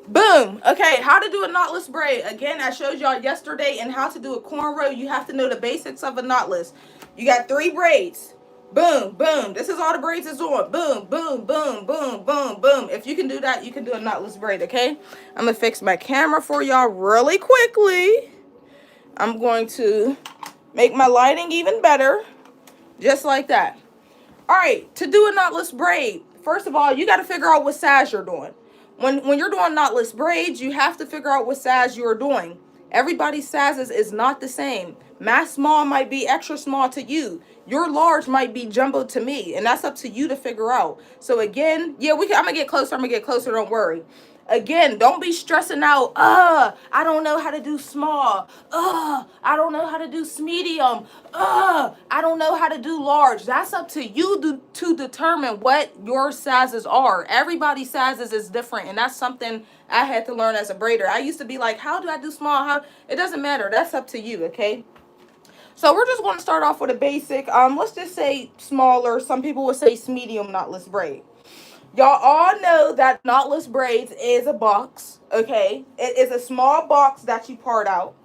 Boom. Okay, how to do a knotless braid. Again, I showed y'all yesterday and how to do a cornrow. You have to know the basics of a knotless. You got 3 braids. Boom, boom. This is all the braids is doing. Boom, boom, boom, boom, boom, boom. If you can do that, you can do a knotless braid, okay? I'm going to fix my camera for y'all really quickly. I'm going to make my lighting even better. Just like that. All right, to do a knotless braid, first of all, you got to figure out what size you're doing. When you're doing knotless braids, you have to figure out what size you're doing. Everybody's sizes is not the same. My small might be extra small to you. Your large might be jumbo to me, and that's up to you to figure out. So again, yeah, I'm gonna get closer. I'm gonna get closer. Don't worry. Again, don't be stressing out. I don't know how to do small. I don't know how to do medium. I don't know how to do large. That's up to you to determine what your sizes are. Everybody's sizes is different, and that's something I had to learn as a braider. I used to be like, how do I do small? How? It doesn't matter. That's up to you, okay? So we're just going to start off with a basic. Let's just say smaller. Some people would say medium knotless braid. Y'all all know that knotless braids is a box, okay? It is a small box that you part out.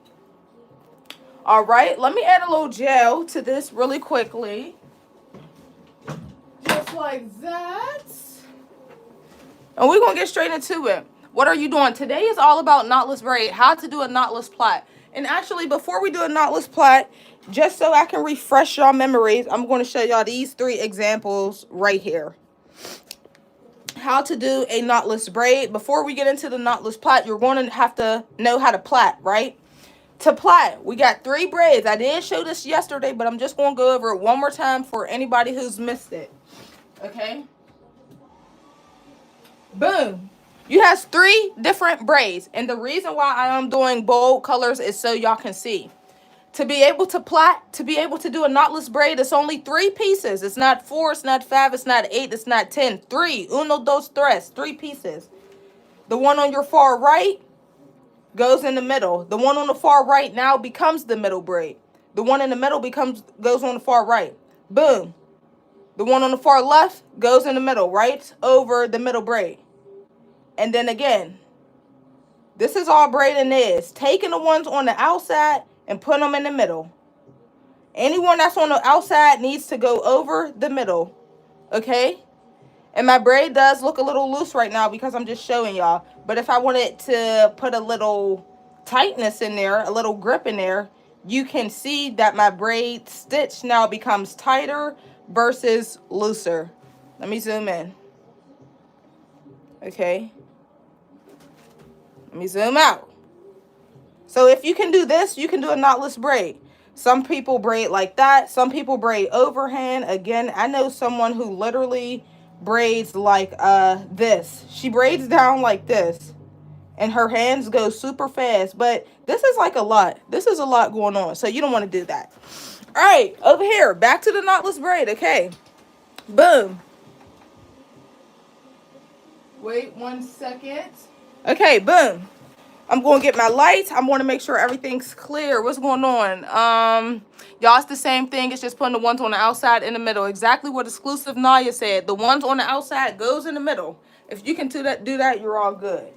All right, let me add a little gel to this really quickly. Just like that. And we're going to get straight into it. What are you doing? Today is all about knotless braid, how to do a knotless plait. And actually, before we do a knotless plait, just so I can refresh y'all memories, I'm going to show y'all these 3 examples right here. How to do a knotless braid. Before we get into the knotless plait, you're going to have to know how to plait, right? To plait, we got 3 braids. I did show this yesterday, but I'm just going to go over it one more time for anybody who's missed it. Okay? Boom. You has 3 different braids, and the reason why I am doing bold colors is so y'all can see. To be able to plait, to be able to do a knotless braid, it's only 3 pieces. It's not 4, it's not 5, it's not 8, it's not 10. 3. Uno, dos, tres. 3 pieces. The one on your far right goes in the middle. The one on the far right now becomes the middle braid. The one in the middle goes on the far right. Boom. The one on the far left goes in the middle, right over the middle braid. And then again, this is all braiding is. Taking the ones on the outside and putting them in the middle. Anyone that's on the outside needs to go over the middle. Okay? And my braid does look a little loose right now because I'm just showing y'all. But if I wanted to put a little tightness in there, a little grip in there, you can see that my braid stitch now becomes tighter versus looser. Let me zoom in. Okay. Let me zoom out. So if you can do this, you can do a knotless braid. Some people braid like that. Some people braid overhand. Again, I know someone who literally braids like this. She braids down like this. And her hands go super fast. But this is like a lot. This is a lot going on. So you don't want to do that. All right, over here. Back to the knotless braid. Okay. Boom. Wait 1 second. Okay, boom. I'm going to get my lights. I'm going to make sure everything's clear. What's going on? Y'all, it's the same thing. It's just putting the ones on the outside in the middle. Exactly what exclusive Naya said. The ones on the outside goes in the middle. If you can do that, you're all good.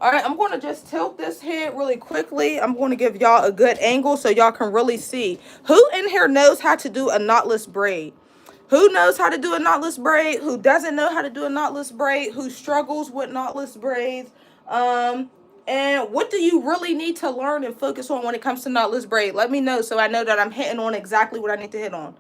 All right, I'm going to just tilt this head really quickly. I'm going to give y'all a good angle so y'all can really see. Who in here knows how to do a knotless braid? Who knows how to do a knotless braid? Who doesn't know how to do a knotless braid? Who struggles with knotless braids? And what do you really need to learn and focus on when it comes to knotless braid? Let me know so I know that I'm hitting on exactly what I need to hit on.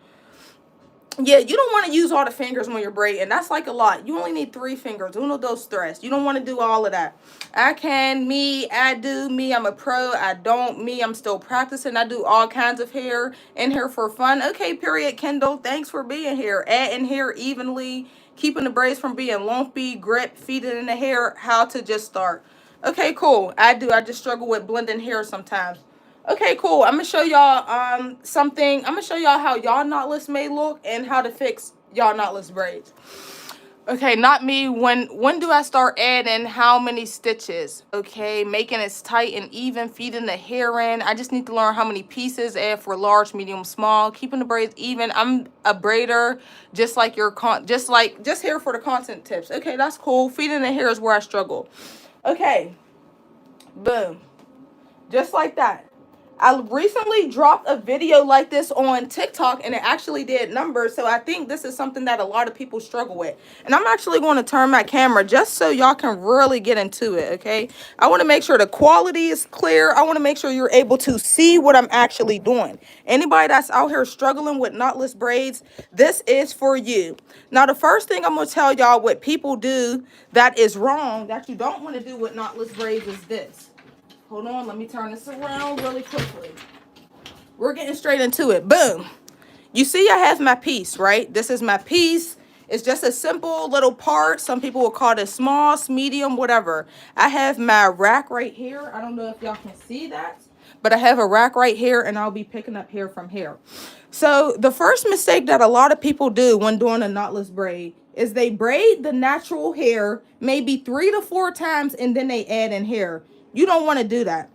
Yeah, you don't want to use all the fingers when you're braiding. That's like a lot. You only need 3 fingers. Uno, dos, tres. You don't want to do all of that. I can, me, I do, me, I'm a pro. I don't, me, I'm still practicing. I do all kinds of hair in here for fun. Okay, period, Kendall. Thanks for being here. Adding hair evenly, keeping the braids from being lumpy, grip, feeding in the hair, how to just start. Okay, cool. I do. I just struggle with blending hair sometimes. Okay, cool. I'm gonna show y'all something. I'm gonna show y'all how y'all knotless may look and how to fix y'all knotless braids. Okay, not me. When do I start adding how many stitches? Okay, making it tight and even, feeding the hair in. I just need to learn how many pieces, add for large, medium, small, keeping the braids even. I'm a braider, just like just here for the content tips. Okay, that's cool. Feeding the hair is where I struggle. Okay, boom. Just like that. I recently dropped a video like this on TikTok and it actually did numbers. So I think this is something that a lot of people struggle with. And I'm actually going to turn my camera just so y'all can really get into it, okay? I want to make sure the quality is clear. I want to make sure you're able to see what I'm actually doing. Anybody that's out here struggling with knotless braids, this is for you. Now, the first thing I'm going to tell y'all what people do that is wrong, that you don't want to do with knotless braids is this. Hold on, let me turn this around really quickly. We're getting straight into it. Boom. You see I have my piece, right? This is my piece. It's just a simple little part. Some people will call it small, medium, whatever. I have my rack right here. I don't know if y'all can see that, but I have a rack right here and I'll be picking up here from here. So the first mistake that a lot of people do when doing a knotless braid is they braid the natural hair maybe 3 to 4 times and then they add in hair. You don't want to do that.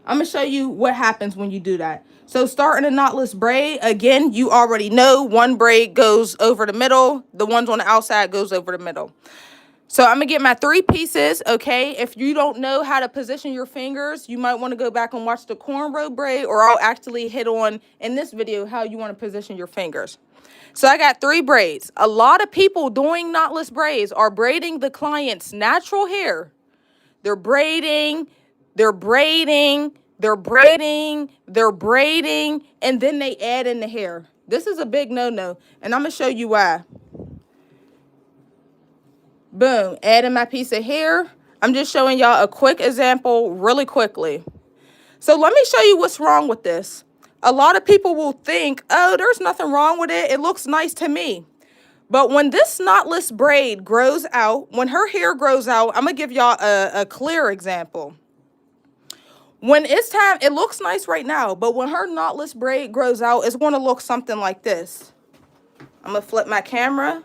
I'm going to show you what happens when you do that. So starting a knotless braid, again, you already know one braid goes over the middle. The ones on the outside goes over the middle. So I'm going to get my 3 pieces, okay? If you don't know how to position your fingers, you might want to go back and watch the cornrow braid, or I'll actually hit on in this video how you want to position your fingers. So I got 3 braids. A lot of people doing knotless braids are braiding the client's natural hair. They're braiding, they're braiding, they're braiding, they're braiding, and then they add in the hair. This is a big no-no, and I'm going to show you why. Boom, adding my piece of hair. I'm just showing y'all a quick example really quickly. So let me show you what's wrong with this. A lot of people will think, oh, there's nothing wrong with it. It looks nice to me. But when this knotless braid grows out, when her hair grows out, I'm going to give y'all a clear example. When it's time, it looks nice right now, but when her knotless braid grows out, it's going to look something like this. I'm going to flip my camera,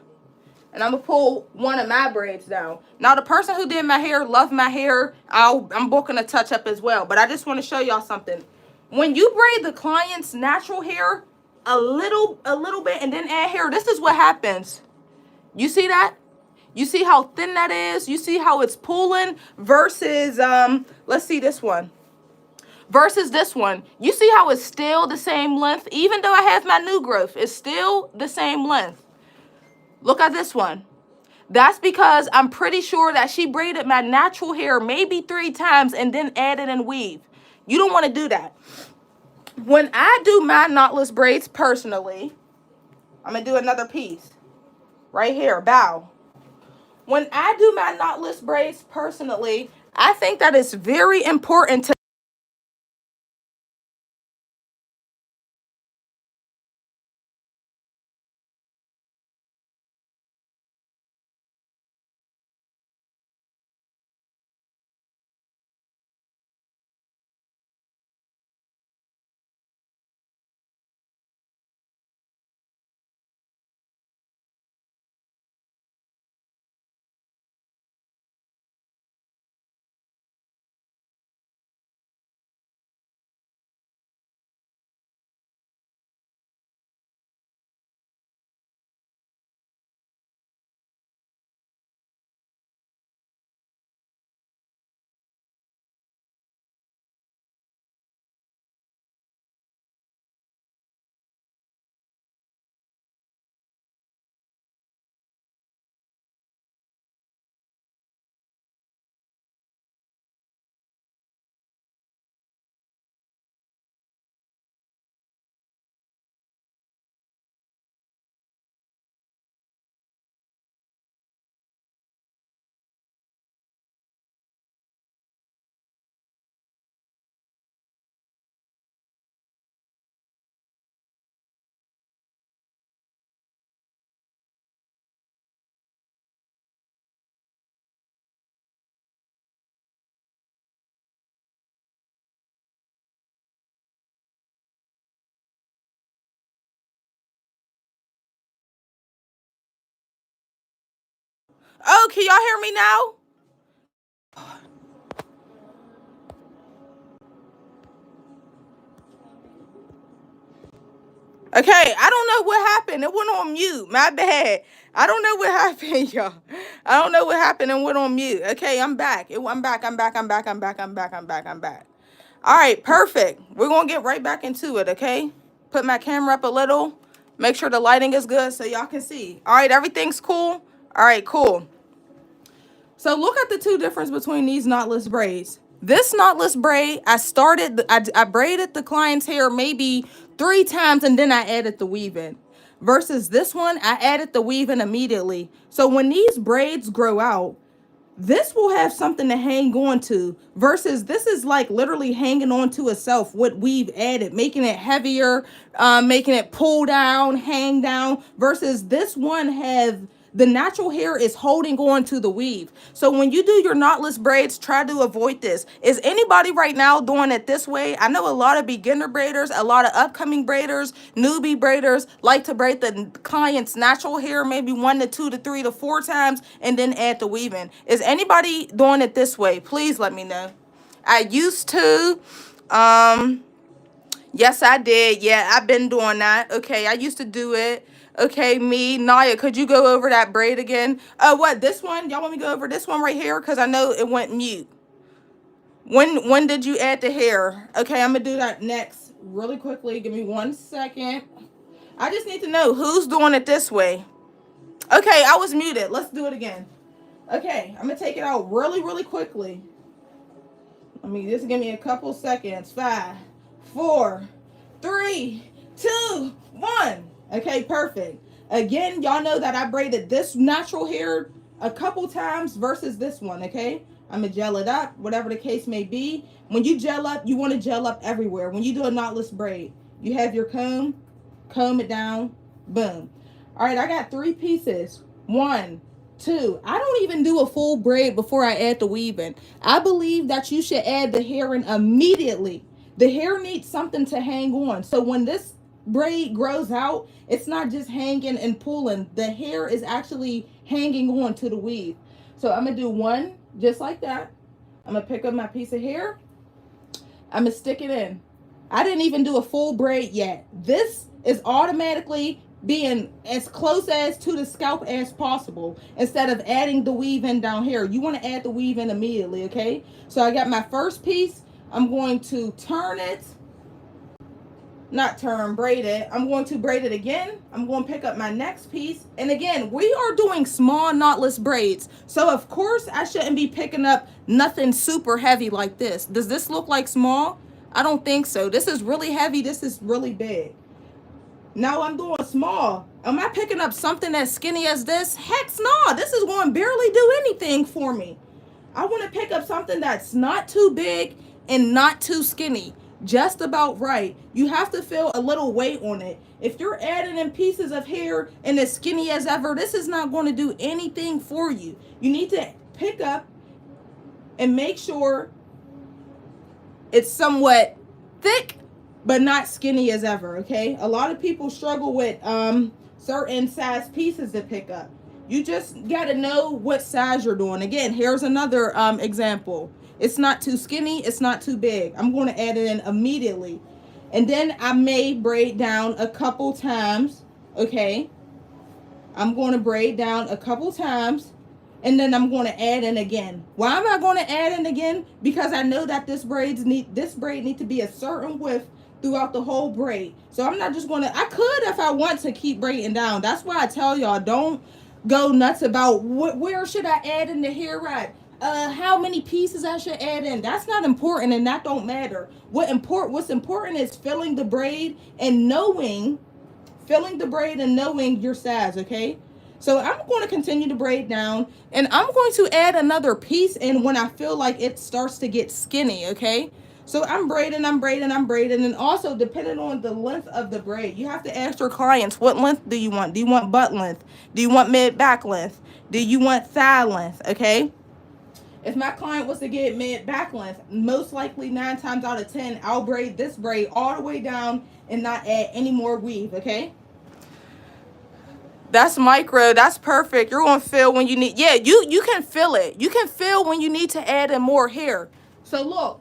and I'm going to pull one of my braids down. Now, the person who did my hair loved my hair. I'm booking a touch-up as well, but I just want to show y'all something. When you braid the client's natural hair a little bit and then add hair, this is what happens. You see that? You see how thin that is? You see how it's pulling versus, let's see this one. Versus this one, you see how it's still the same length? Even though I have my new growth, it's still the same length. Look at this one. That's because I'm pretty sure that she braided my natural hair maybe 3 times and then added and weave. You don't want to do that. When I do my knotless braids personally, I'm going to do another piece right here, bow. When I do my knotless braids personally, I think that it's very important to Oh, can y'all hear me now? Okay, I don't know what happened. It went on mute. My bad. I don't know what happened, y'all. I don't know what happened and went on mute. Okay, I'm back. I'm back. I'm back. I'm back. I'm back. I'm back. I'm back. I'm back. All right, perfect. We're going to get right back into it, okay? Put my camera up a little. Make sure the lighting is good so y'all can see. All right, everything's cool? All right, cool. So look at the two difference between these knotless braids. This knotless braid, I braided the client's hair maybe 3 times and then I added the weave in. Versus this one, I added the weave in immediately. So when these braids grow out, this will have something to hang on to versus this is like literally hanging on to itself what we've added, making it heavier, making it pull down, hang down, versus this one have the natural hair is holding on to the weave. So when you do your knotless braids, try to avoid this. Is anybody right now doing it this way? I know a lot of beginner braiders, a lot of upcoming braiders, newbie braiders like to braid the client's natural hair maybe 1 to 2 to 3 to 4 times and then add the weaving. Is anybody doing it this way? Please let me know. I used to. Yes, I did. Yeah, I've been doing that. Okay, I used to do it. Okay, me, Naya, could you go over that braid again? What, this one? Y'all want me to go over this one right here? Because I know it went mute. When did you add the hair? Okay, I'm going to do that next really quickly. Give me 1 second. I just need to know who's doing it this way. Okay, I was muted. Let's do it again. Okay, I'm going to take it out really, really quickly. Just give me a couple seconds. 5, 4, 3, 2, 1. Okay, perfect. Again, y'all know that I braided this natural hair a couple times versus this one, okay? I'm going to gel it up, whatever the case may be. When you gel up, you want to gel up everywhere. When you do a knotless braid, you have your comb it down, boom. All right, I got 3 pieces. 1, 2. I don't even do a full braid before I add the weaving. I believe that you should add the hair in immediately. The hair needs something to hang on. So when this braid grows out, it's not just hanging and pulling. The hair is actually hanging on to the weave. So I'm going to do 1 just like that. I'm going to pick up my piece of hair. I'm going to stick it in. I didn't even do a full braid yet. This is automatically being as close as to the scalp as possible instead of adding the weave in down here. You want to add the weave in immediately, okay? So I got my first piece. I'm going to turn it. Braid it. I'm going to braid it again. I'm going to pick up my next piece. And again, we are doing small knotless braids. So of course I shouldn't be picking up nothing super heavy like this. Does this look like small? I don't think so. This is really heavy. This is really big. Now I'm doing small. Am I picking up something as skinny as this? Heck no. This is going to barely do anything for me. I want to pick up something that's not too big and not too skinny. Just about right. You have to feel a little weight on it. If you're adding in pieces of hair and as skinny as ever, this is not going to do anything for you. You need to pick up and make sure it's somewhat thick but not skinny as ever, okay? A lot of people struggle with certain size pieces to pick up. You just got to know what size you're doing. Again, here's another example. It's not too skinny. It's not too big. I'm going to add it in immediately. And then I may braid down a couple times, okay? I'm going to braid down a couple times. And then I'm going to add in again. Why am I going to add in again? Because I know that this braid need to be a certain width throughout the whole braid. So I'm not just going to, I could if I want to keep braiding down. That's why I tell y'all, don't go nuts about where should I add in the hair at? How many pieces I should add in. That's not important and that don't matter. What's important is filling the braid and knowing your size, okay? So I'm going to continue to braid down and I'm going to add another piece in when I feel like it starts to get skinny, okay? So I'm braiding, and also depending on the length of the braid, you have to ask your clients, what length do you want? Do you want butt length? Do you want mid-back length? Do you want thigh length, okay? If my client was to get mid-back length, most likely 9 times out of 10, I'll braid this braid all the way down and not add any more weave, okay? That's micro. That's perfect. You're going to feel when you need, yeah, you can feel it. You can feel when you need to add in more hair. So look,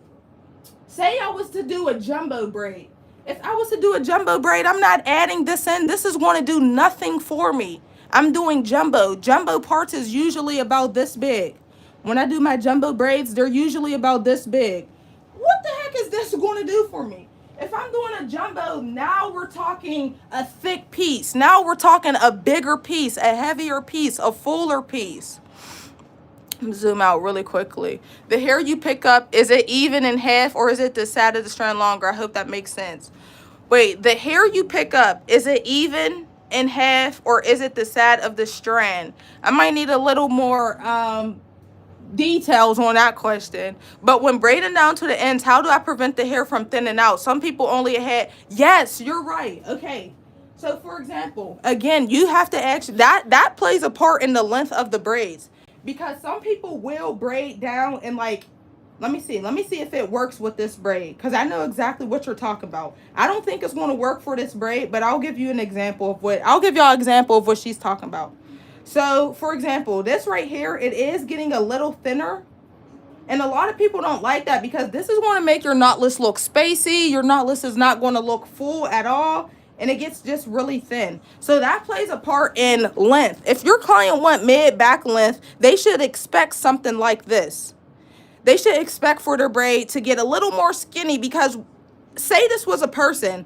say I was to do a jumbo braid. If I was to do a jumbo braid, I'm not adding this in. This is going to do nothing for me. I'm doing jumbo. Jumbo parts is usually about this big. When I do my jumbo braids, they're usually about this big. What the heck is this going to do for me? If I'm doing a jumbo, now we're talking a thick piece. Now we're talking a bigger piece, a heavier piece, a fuller piece. Zoom out really quickly. The hair you pick up, is it even in half or is it the side of the strand longer? I hope that makes sense. Wait, the hair you pick up, is it even in half or is it the side of the strand? I might need a little more details on that question. But when braiding down to the ends, how do I prevent the hair from thinning out? Some people only had, yes, you're right. Okay. So for example, again, you have to actually, that plays a part in the length of the braids, because some people will braid down and like, let me see if it works with this braid, because I know exactly what you're talking about. I don't think it's going to work for this braid, but I'll give you an example of what, I'll give y'all an example of what she's talking about. So, for example, this right here, it is getting a little thinner. And a lot of people don't like that because this is going to make your knotless look spacey. Your knotless is not going to look full at all. And it gets just really thin. So that plays a part in length. If your client want mid-back length, they should expect something like this. They should expect for their braid to get a little more skinny, because say this was a person.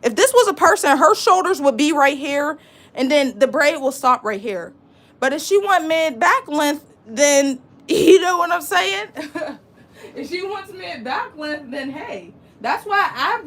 If this was a person, her shoulders would be right here, and then the braid will stop right here. But if she want mid back length, then you know what I'm saying? If she wants mid back length, then hey, that's why I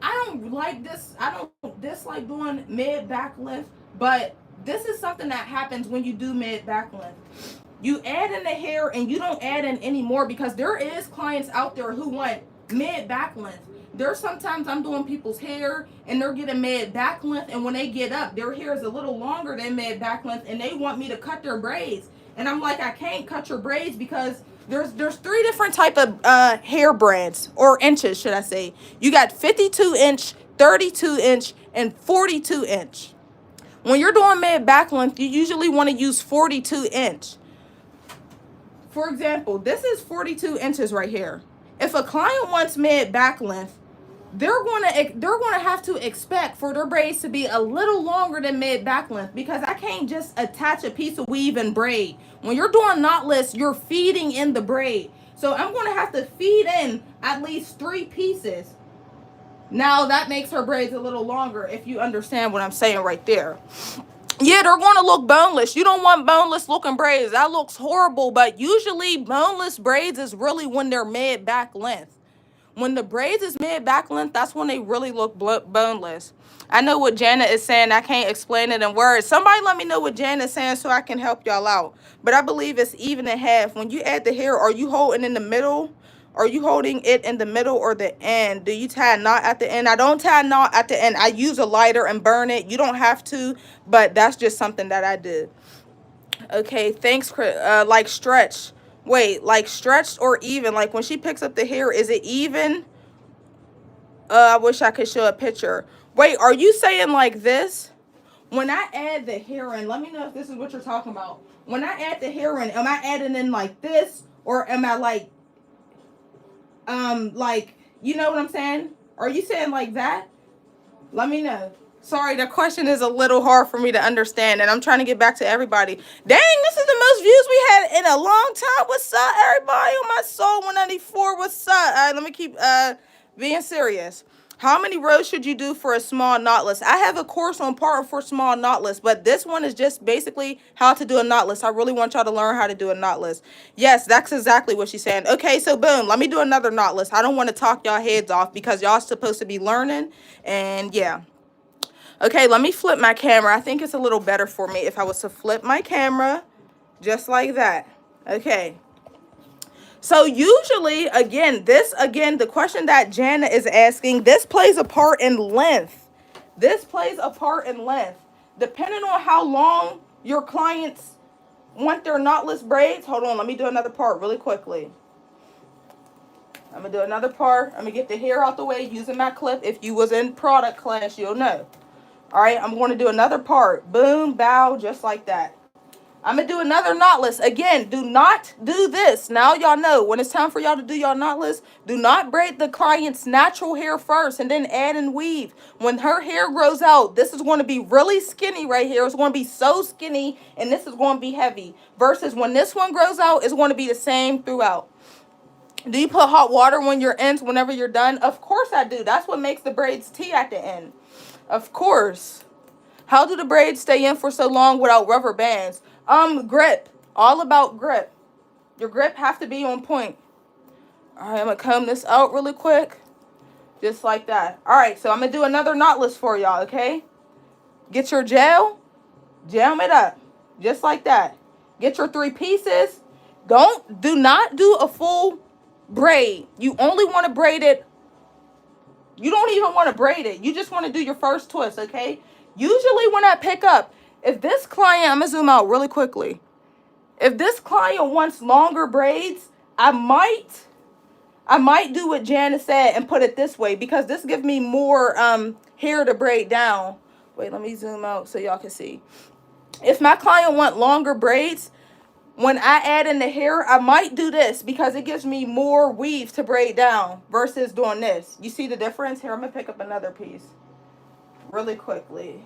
don't like this. I don't dislike doing mid back length, but this is something that happens when you do mid back length. You add in the hair and you don't add in any more, because there is clients out there who want mid back length. There's sometimes I'm doing people's hair and they're getting mid back length, and when they get up, their hair is a little longer than mid back length, and they want me to cut their braids. And I'm like, I can't cut your braids because there's 3 different type of hair brands, or inches, should I say. You got 52 inch, 32 inch, and 42 inch. When you're doing mid back length, you usually want to use 42 inch. For example, this is 42 inches right here. If a client wants mid back length, they're going to have to expect for their braids to be a little longer than mid back length, because I can't just attach a piece of weave and braid. When you're doing knotless, you're feeding in the braid. So I'm going to have to feed in at least 3 pieces. Now that makes her braids a little longer, if you understand what I'm saying right there. Yeah, they're going to look boneless. You don't want boneless looking braids. That looks horrible, but usually boneless braids is really when they're mid back length. When the braids is mid back length, that's when they really look boneless. I know what Janet is saying. I can't explain it in words. Somebody let me know what Janet is saying so I can help y'all out. But I believe it's even in half. When you add the hair, are you holding in the middle? Are you holding it in the middle or the end? Do you tie a knot at the end? I don't tie a knot at the end. I use a lighter and burn it. You don't have to, but that's just something that I did. Okay, thanks, Chris. Like stretch. Wait, like stretched or even? Like when she picks up the hair, is it even? I wish I could show a picture. Wait, are you saying like this? When I add the hair in, let me know if this is what you're talking about. When I add the hair in, am I adding in like this? Or am I like, you know what I'm saying? Are you saying like that? Let me know. Sorry, the question is a little hard for me to understand, and I'm trying to get back to everybody. Dang, this is the most views we had in a long time. What's up, everybody? On my soul 194. What's up? All right, let me keep being serious. How many rows should you do for a small knotless? I have a course on part for small knotless, but this one is just basically how to do a knotless. I really want y'all to learn how to do a knotless. Yes, that's exactly what she's saying. Okay, so boom, let me do another knotless. I don't want to talk y'all heads off because y'all supposed to be learning, and yeah. Okay, let me flip my camera. I think it's a little better for me if I was to flip my camera just like that. Okay. So usually, the question that Jana is asking, this plays a part in length. This plays a part in length. Depending on how long your clients want their knotless braids. Hold on, let me do another part really quickly. I'm going to do another part. I'm going to get the hair out the way using my clip. If you was in product class, you'll know. All right, I'm going to do another part. Boom, bow, just like that. I'm going to do another knotless. Again, do not do this. Now y'all know when it's time for y'all to do y'all knotless, do not braid the client's natural hair first and then add and weave. When her hair grows out, this is going to be really skinny right here. It's going to be so skinny, and this is going to be heavy. Versus when this one grows out, it's going to be the same throughout. Do you put hot water when you're ends whenever you're done? Of course I do. That's what makes the braids tea at the end. Of course. How do the braids stay in for so long without rubber bands? Grip. All about grip. Your grip have to be on point. All right, I'm going to comb this out really quick. Just like that. All right, so I'm going to do another knotless for y'all, okay? Get your gel. Jam it up. Just like that. Get your 3 pieces. Do not do a full braid. You only want to braid it. You don't even want to braid it. You just want to do your first twist, okay? Usually when I pick up, if this client, I'm going to zoom out really quickly. If this client wants longer braids, I might do what Janice said and put it this way, because this gives me more hair to braid down. Wait, let me zoom out so y'all can see. If my client want longer braids, when I add in the hair, I might do this because it gives me more weave to braid down versus doing this. You see the difference? Here, I'm going to pick up another piece really quickly.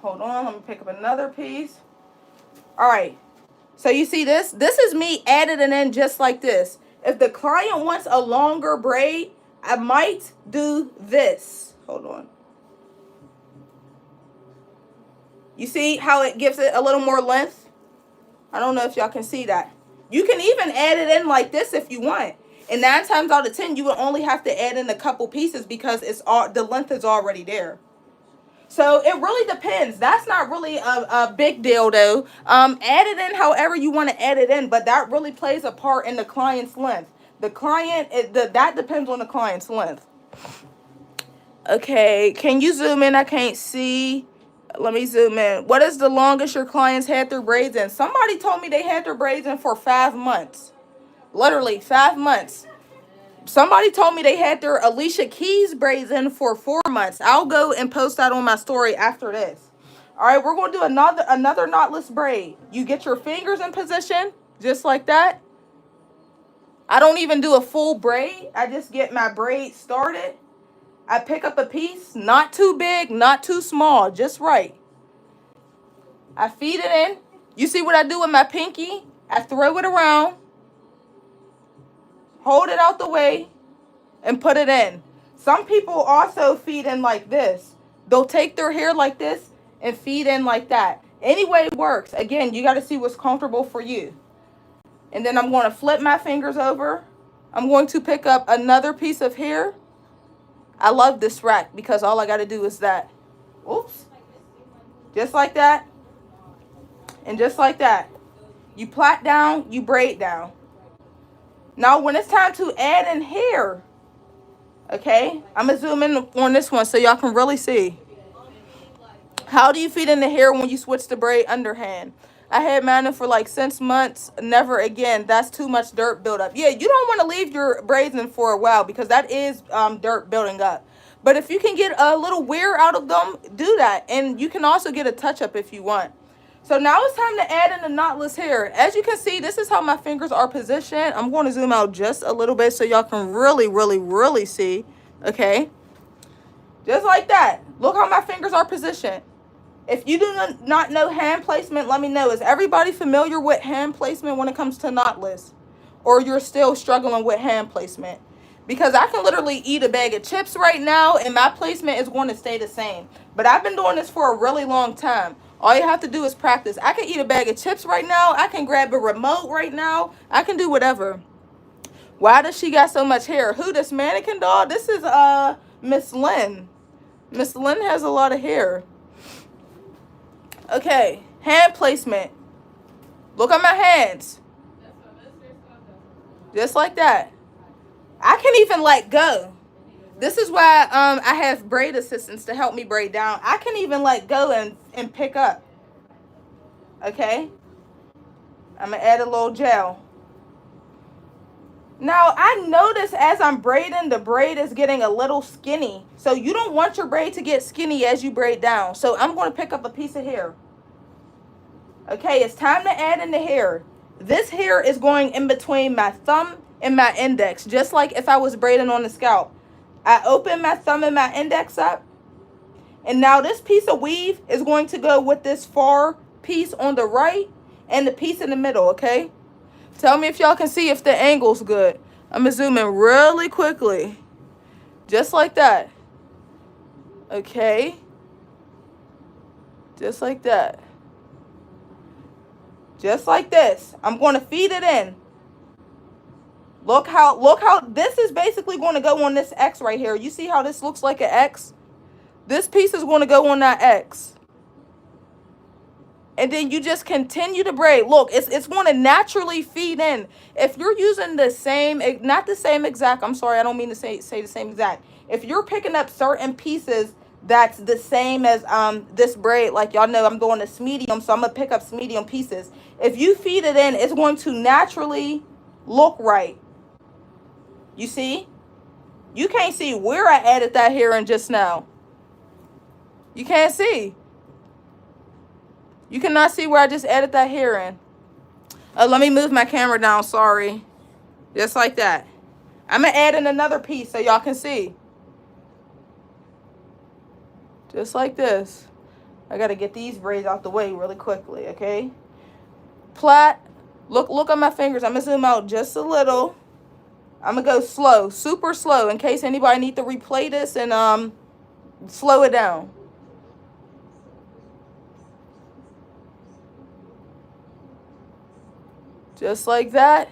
Hold on, let me pick up another piece. All right, so you see this? This is me added it in just like this. If the client wants a longer braid, I might do this. Hold on. You see how it gives it a little more length? I don't know if y'all can see that. You can even add it in like this if you want. And 9 times out of 10, you will only have to add in a couple pieces because the length is already there. So it really depends. That's not really a big deal though. Add it in however you want to add it in, but that really plays a part in the client's length. The client, that depends on the client's length. Okay, can you zoom in? I can't see. Let me zoom in. What is the longest your clients had their braids in? Somebody told me they had their braids in for 5 months. Literally 5 months. Somebody told me they had their Alicia Keys braids in for 4 months. I'll go and post that on my story after this. All right, we're going to do another knotless braid. You get your fingers in position, just like that. I don't even do a full braid. I just get my braid started. I pick up a piece, not too big, not too small, just right. I feed it in. You see what I do with my pinky? I throw it around, hold it out the way, and put it in. Some people also feed in like this. They'll take their hair like this and feed in like that. Any way it works. Again, you got to see what's comfortable for you. And then I'm going to flip my fingers over. I'm going to pick up another piece of hair. I love this rack because all I got to do is that. Oops. Just like that. And just like that. You plait down, you braid down. Now when it's time to add in hair, okay, I'm going to zoom in on this one so y'all can really see. How do you feed in the hair when you switch the braid underhand? I had mine in for like 6 months. Never again. That's too much dirt buildup. Yeah, you don't want to leave your braids in for a while because that is dirt building up. But if you can get a little wear out of them, do that. And you can also get a touch-up if you want. So now it's time to add in the knotless hair. As you can see, this is how my fingers are positioned. I'm going to zoom out just a little bit so y'all can really, really, really see. Okay. Just like that. Look how my fingers are positioned. If you do not know hand placement, let me know. Is everybody familiar with hand placement when it comes to knotless? Or you're still struggling with hand placement? Because I can literally eat a bag of chips right now and my placement is going to stay the same. But I've been doing this for a really long time. All you have to do is practice. I can eat a bag of chips right now. I can grab a remote right now. I can do whatever. Why does she got so much hair? Who, this mannequin doll? This is Miss Lynn. Miss Lynn has a lot of hair. Okay, hand placement. Look at my hands. Just like that. I can even let go. This is why I have braid assistants to help me braid down. I can even let go and pick up. Okay. I'm going to add a little gel. Now, I notice as I'm braiding, the braid is getting a little skinny. So you don't want your braid to get skinny as you braid down. So I'm going to pick up a piece of hair. Okay, it's time to add in the hair. This hair is going in between my thumb and my index, just like if I was braiding on the scalp. I open my thumb and my index up, and now this piece of weave is going to go with this far piece on the right and the piece in the middle, okay? Tell me if y'all can see if the angle's good. I'm gonna zoom in really quickly. Just like that. Okay. Just like that. Just like this. I'm going to feed it in. Look how this is basically going to go on this X right here. You see how this looks like an X? This piece is going to go on that X. And then you just continue to braid. Look, it's going to naturally feed in. If you're using the same, not the same exact, I'm sorry, I don't mean to say the same exact. If you're picking up certain pieces that's the same as this braid, like y'all know I'm doing this medium, so I'm going to pick up some medium pieces. If you feed it in, it's going to naturally look right. You see? You can't see where I added that hair in just now. You can't see. You cannot see where I just added that hair in. Let me move my camera down, sorry. Just like that. I'm going to add in another piece so y'all can see. Just like this. I got to get these braids out the way really quickly, okay? Plait. Look at my fingers. I'm going to zoom out just a little. I'm going to go slow, super slow, in case anybody need to replay this and slow it down. Just like that.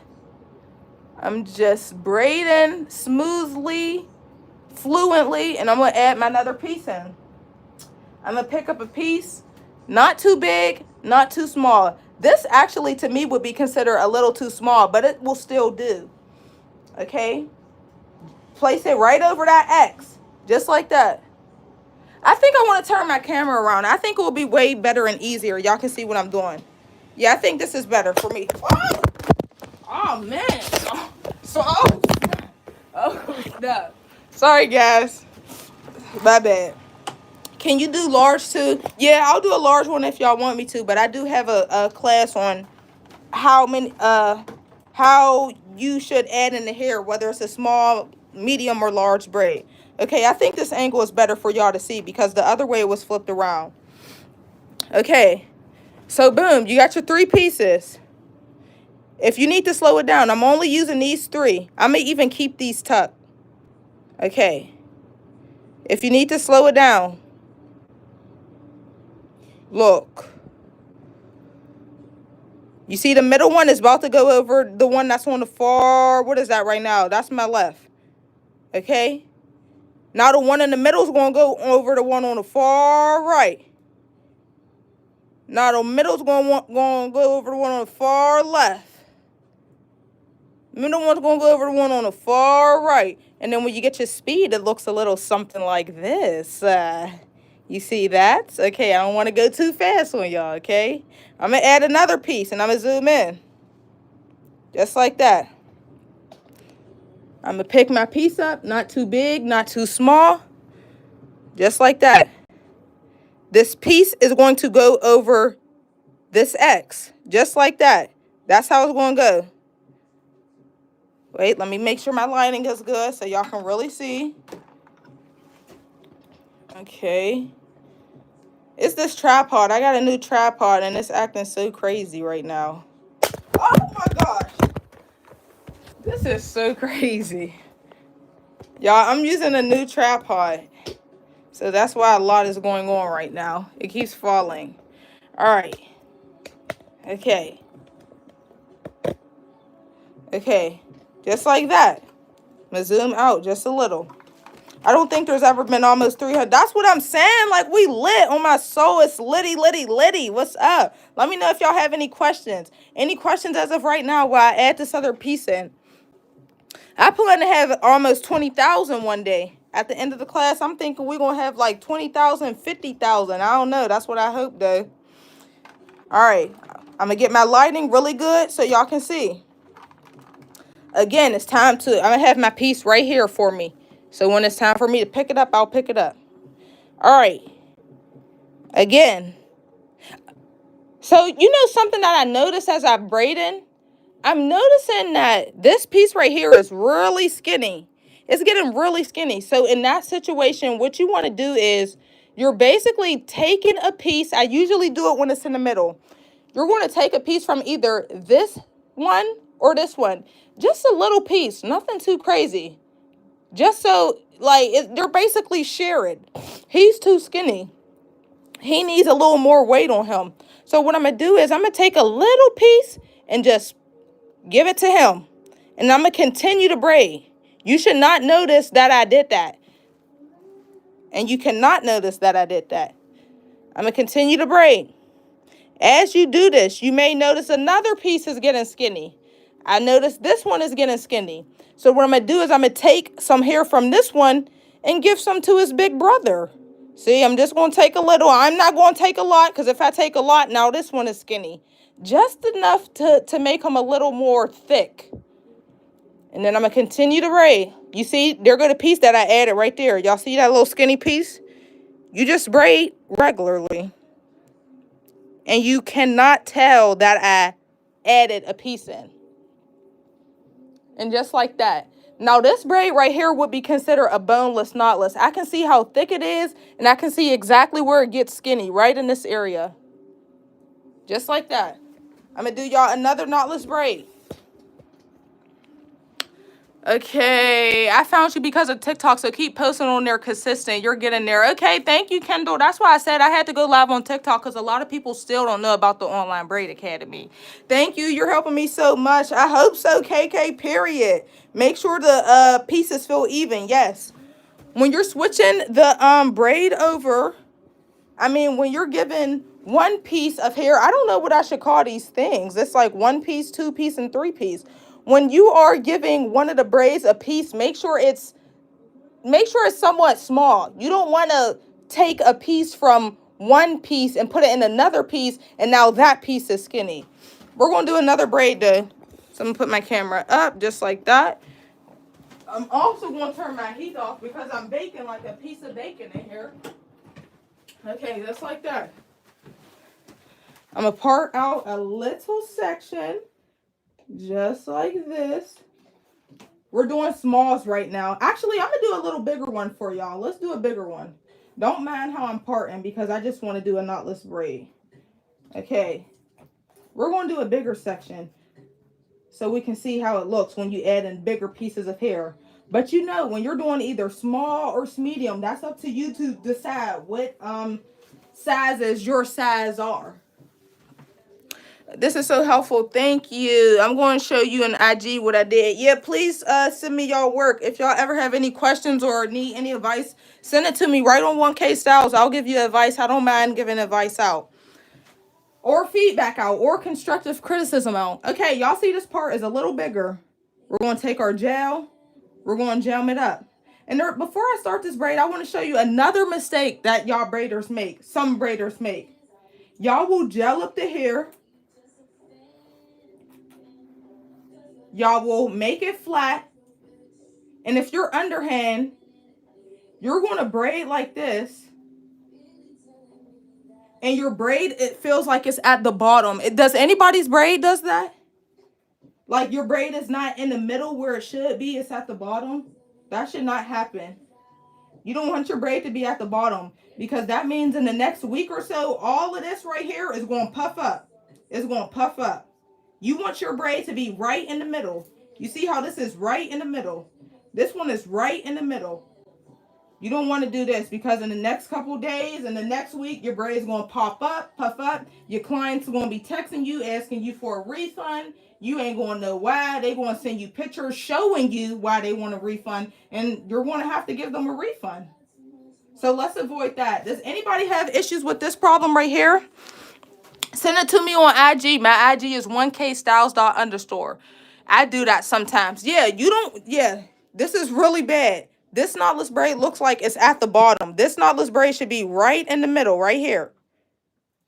I'm just braiding smoothly, fluently, and I'm going to add my other piece in. I'm going to pick up a piece, not too big, not too small. This actually, to me, would be considered a little too small, but it will still do. Okay? Place it right over that X, just like that. I think I want to turn my camera around. I think it will be way better and easier. Y'all can see what I'm doing. Yeah, I think this is better for me. Oh man. Oh, no. Sorry, guys. My bad. Can you do large too? Yeah, I'll do a large one if y'all want me to, but I do have a class on how you should add in the hair, whether it's a small, medium, or large braid. Okay, I think this angle is better for y'all to see because the other way it was flipped around. Okay, so boom, you got your 3 pieces. If you need to slow it down, I'm only using these 3. I'm going to even keep these tucked. Okay. If you need to slow it down, look. You see the middle one is about to go over the one that's on the far, what is that right now? That's my left. Okay. Now the one in the middle is going to go over the one on the far right. Now the middle is going to go over the one on the far left. Middle one's going to go over the one on the far right. And then when you get your speed, it looks a little something like this. You see that? Okay, I don't want to go too fast on y'all, okay? I'm going to add another piece, and I'm going to zoom in. Just like that. I'm going to pick my piece up, not too big, not too small. Just like that. This piece is going to go over this X. Just like that. That's how it's going to go. Wait, let me make sure my lighting is good so y'all can really see. Okay. It's this tripod. I got a new tripod and it's acting so crazy right now. Oh my gosh. This is so crazy. Y'all, I'm using a new tripod. So that's why a lot is going on right now. It keeps falling. All right. Okay. Okay. Just like that. I'm going to zoom out just a little. I don't think there's ever been almost 300. That's what I'm saying. Like, we lit on my soul. It's litty, litty, litty. What's up? Let me know if y'all have any questions. Any questions as of right now while I add this other piece in. I plan to have almost 20,000 one day. At the end of the class, I'm thinking we're going to have like 20,000, 50,000. I don't know. That's what I hope, though. All right. I'm going to get my lighting really good so y'all can see. Again, it's time to, I'm going to have my piece right here for me. So when it's time for me to pick it up, I'll pick it up. All right. Again. So, you know something that I noticed as I'm braiding? I'm noticing that this piece right here is really skinny. It's getting really skinny. So in that situation, what you want to do is you're basically taking a piece. I usually do it when it's in the middle. You're going to take a piece from either this one or this one. Just a little piece, nothing too crazy. Just so, like, they're basically sharing. He's too skinny. He needs a little more weight on him. So what I'm going to do is I'm going to take a little piece and just give it to him. And I'm going to continue to braid. You should not notice that I did that. And you cannot notice that I did that. I'm going to continue to braid. As you do this, you may notice another piece is getting skinny. I noticed this one is getting skinny. So what I'm going to do is I'm going to take some hair from this one and give some to his big brother. See, I'm just going to take a little. I'm not going to take a lot, because if I take a lot, now this one is skinny. Just enough to make him a little more thick. And then I'm going to continue to braid. You see, there go the piece that I added right there. Y'all see that little skinny piece? You just braid regularly. And you cannot tell that I added a piece in. And just like that. Now, this braid right here would be considered a boneless knotless. I can see how thick it is, and I can see exactly where it gets skinny, right in this area. Just like that. I'm going to do y'all another knotless braid. Okay, I found you because of TikTok, so keep posting on there consistent. You're getting there. Okay, thank you, Kendall. That's why I said I had to go live on TikTok, because a lot of people still don't know about the Online Braid Academy. Thank you. You're helping me so much. I hope so, KK, period. Make sure the pieces feel even. Yes. When you're switching the braid over, I mean, when you're given one piece of hair, I don't know what I should call these things. It's like 1 piece, 2 piece, and 3 piece. When you are giving one of the braids a piece, make sure it's somewhat small. You don't want to take a piece from one piece and put it in another piece, and now that piece is skinny. We're going to do another braid though. So I'm going to put my camera up just like that. I'm also going to turn my heat off because I'm baking like a piece of bacon in here. Okay, just like that. I'm going to part out a little section. Just like this. We're doing smalls right now. Actually, I'm going to do a little bigger one for y'all. Let's do a bigger one. Don't mind how I'm parting, because I just want to do a knotless braid. Okay. We're going to do a bigger section so we can see how it looks when you add in bigger pieces of hair. But you know, when you're doing either small or medium, that's up to you to decide what sizes your size are. This is so helpful. Thank you. I'm going to show you an IG what I did. Yeah, please send me y'all work. If y'all ever have any questions or need any advice, send it to me right on 1K Styles. I'll give you advice. I don't mind giving advice out. Or feedback out. Or constructive criticism out. Okay, y'all see this part is a little bigger. We're going to take our gel. We're going to jam it up. And there, before I start this braid, I want to show you another mistake that y'all braiders make. Some braiders make. Y'all will gel up the hair. Y'all will make it flat. And if you're underhand, you're going to braid like this. And your braid, it feels like it's at the bottom. Does anybody's braid does that? Like your braid is not in the middle where it should be. It's at the bottom. That should not happen. You don't want your braid to be at the bottom, because that means in the next week or so, all of this right here is going to puff up. It's going to puff up. You want your braid to be right in the middle. You see how this is right in the middle? This one is right in the middle. You don't want to do this, because in the next couple days and the next week, your braid is going to pop up, puff up. Your clients are going to be texting you, asking you for a refund. You ain't going to know why. They're going to send you pictures showing you why they want a refund, and you're going to have to give them a refund. So let's avoid that. Does anybody have issues with this problem right here? Send it to me on IG. My IG is 1kstyles._. I do that sometimes. Yeah, you don't. Yeah, this is really bad. This knotless braid looks like it's at the bottom. This knotless braid should be right in the middle, right here.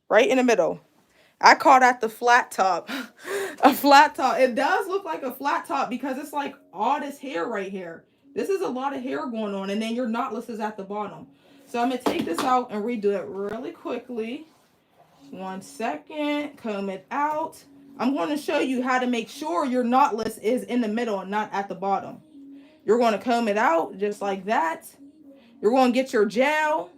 Right in the middle. I call that the flat top. A flat top. It does look like a flat top because it's like all this hair right here. This is a lot of hair going on, and then your knotless is at the bottom. So I'm going to take this out and redo it really quickly. 1 second. Comb it out. I'm going to show you how to make sure your knotless is in the middle and not at the bottom. You're going to comb it out just like that. You're going to get your gel.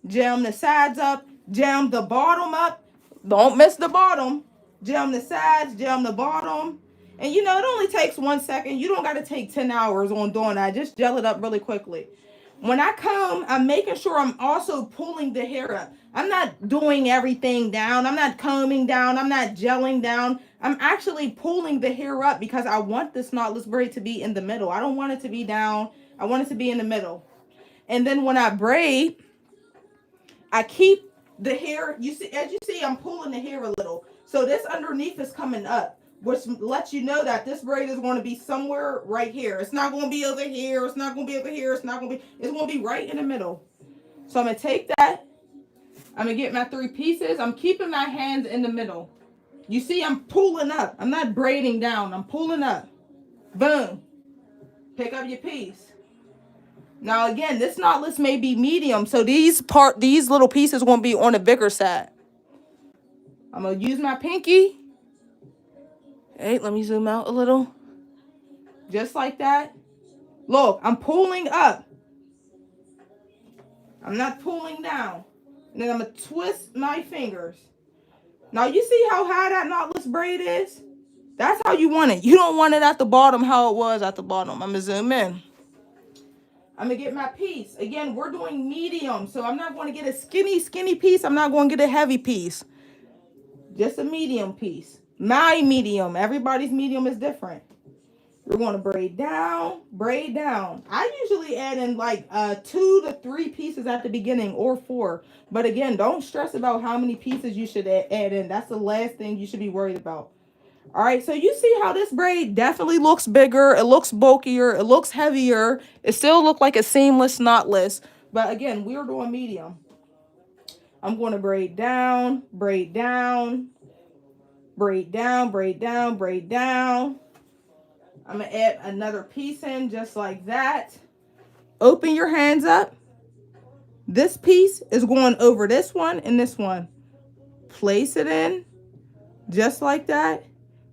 Jam the sides up. Jam the bottom up. Don't miss the bottom. Jam the sides. Jam the bottom. And you know, it only takes 1 second. You don't got to take 10 hours on doing that. Just gel it up really quickly. When I comb, I'm making sure I'm also pulling the hair up. I'm not doing everything down. I'm not combing down. I'm not gelling down. I'm actually pulling the hair up because I want this knotless braid to be in the middle. I don't want it to be down. I want it to be in the middle. And then when I braid, I keep the hair. You see, as you see, I'm pulling the hair a little. So this underneath is coming up, which lets you know that this braid is going to be somewhere right here. It's not going to be over here. It's not going to be over here. It's going to be right in the middle. So I'm going to take that. I'm going to get my 3 pieces. I'm keeping my hands in the middle. You see, I'm pulling up. I'm not braiding down. I'm pulling up. Boom. Pick up your piece. Now again, this knotless may be medium, so these little pieces won't be on the bigger side. I'm going to use my pinky. Hey, let me zoom out a little. Just like that. Look, I'm pulling up. I'm not pulling down. And then I'm going to twist my fingers. Now, you see how high that knotless braid is? That's how you want it. You don't want it at the bottom how it was at the bottom. I'm going to zoom in. I'm going to get my piece. Again, we're doing medium, so I'm not going to get a skinny piece. I'm not going to get a heavy piece. Just a medium piece. My medium. Everybody's medium is different. We're going to braid down, braid down. I usually add in like 2 to 3 pieces at the beginning or 4. But again, don't stress about how many pieces you should add in. That's the last thing you should be worried about. All right, so you see how this braid definitely looks bigger. It looks bulkier. It looks heavier. It still looks like a seamless knotless. But again, we're doing medium. I'm going to braid down, braid down, braid down, braid down, braid down. I'm going to add another piece in just like that. Open your hands up. This piece is going over this one and this one. Place it in just like that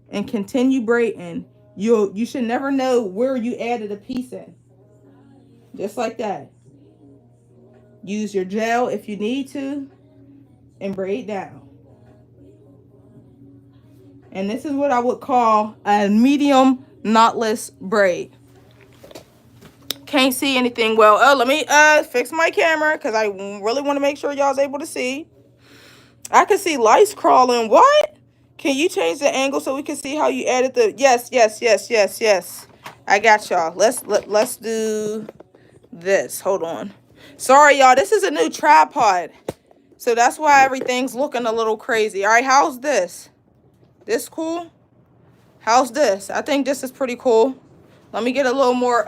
and continue braiding. You should never know where you added a piece in. Just like that. Use your gel if you need to and braid down. And this is what I would call a medium knotless braid. Can't see anything well. Oh, let me fix my camera because I really want to make sure y'all's able to see. I can see lice crawling. What? Can you change the angle so we can see how you added the... Yes. I got y'all. Let's do this. Hold on. Sorry, y'all. This is a new tripod. So that's why everything's looking a little crazy. All right, how's this? This cool? How's this? I think this is pretty cool. Let me get a little more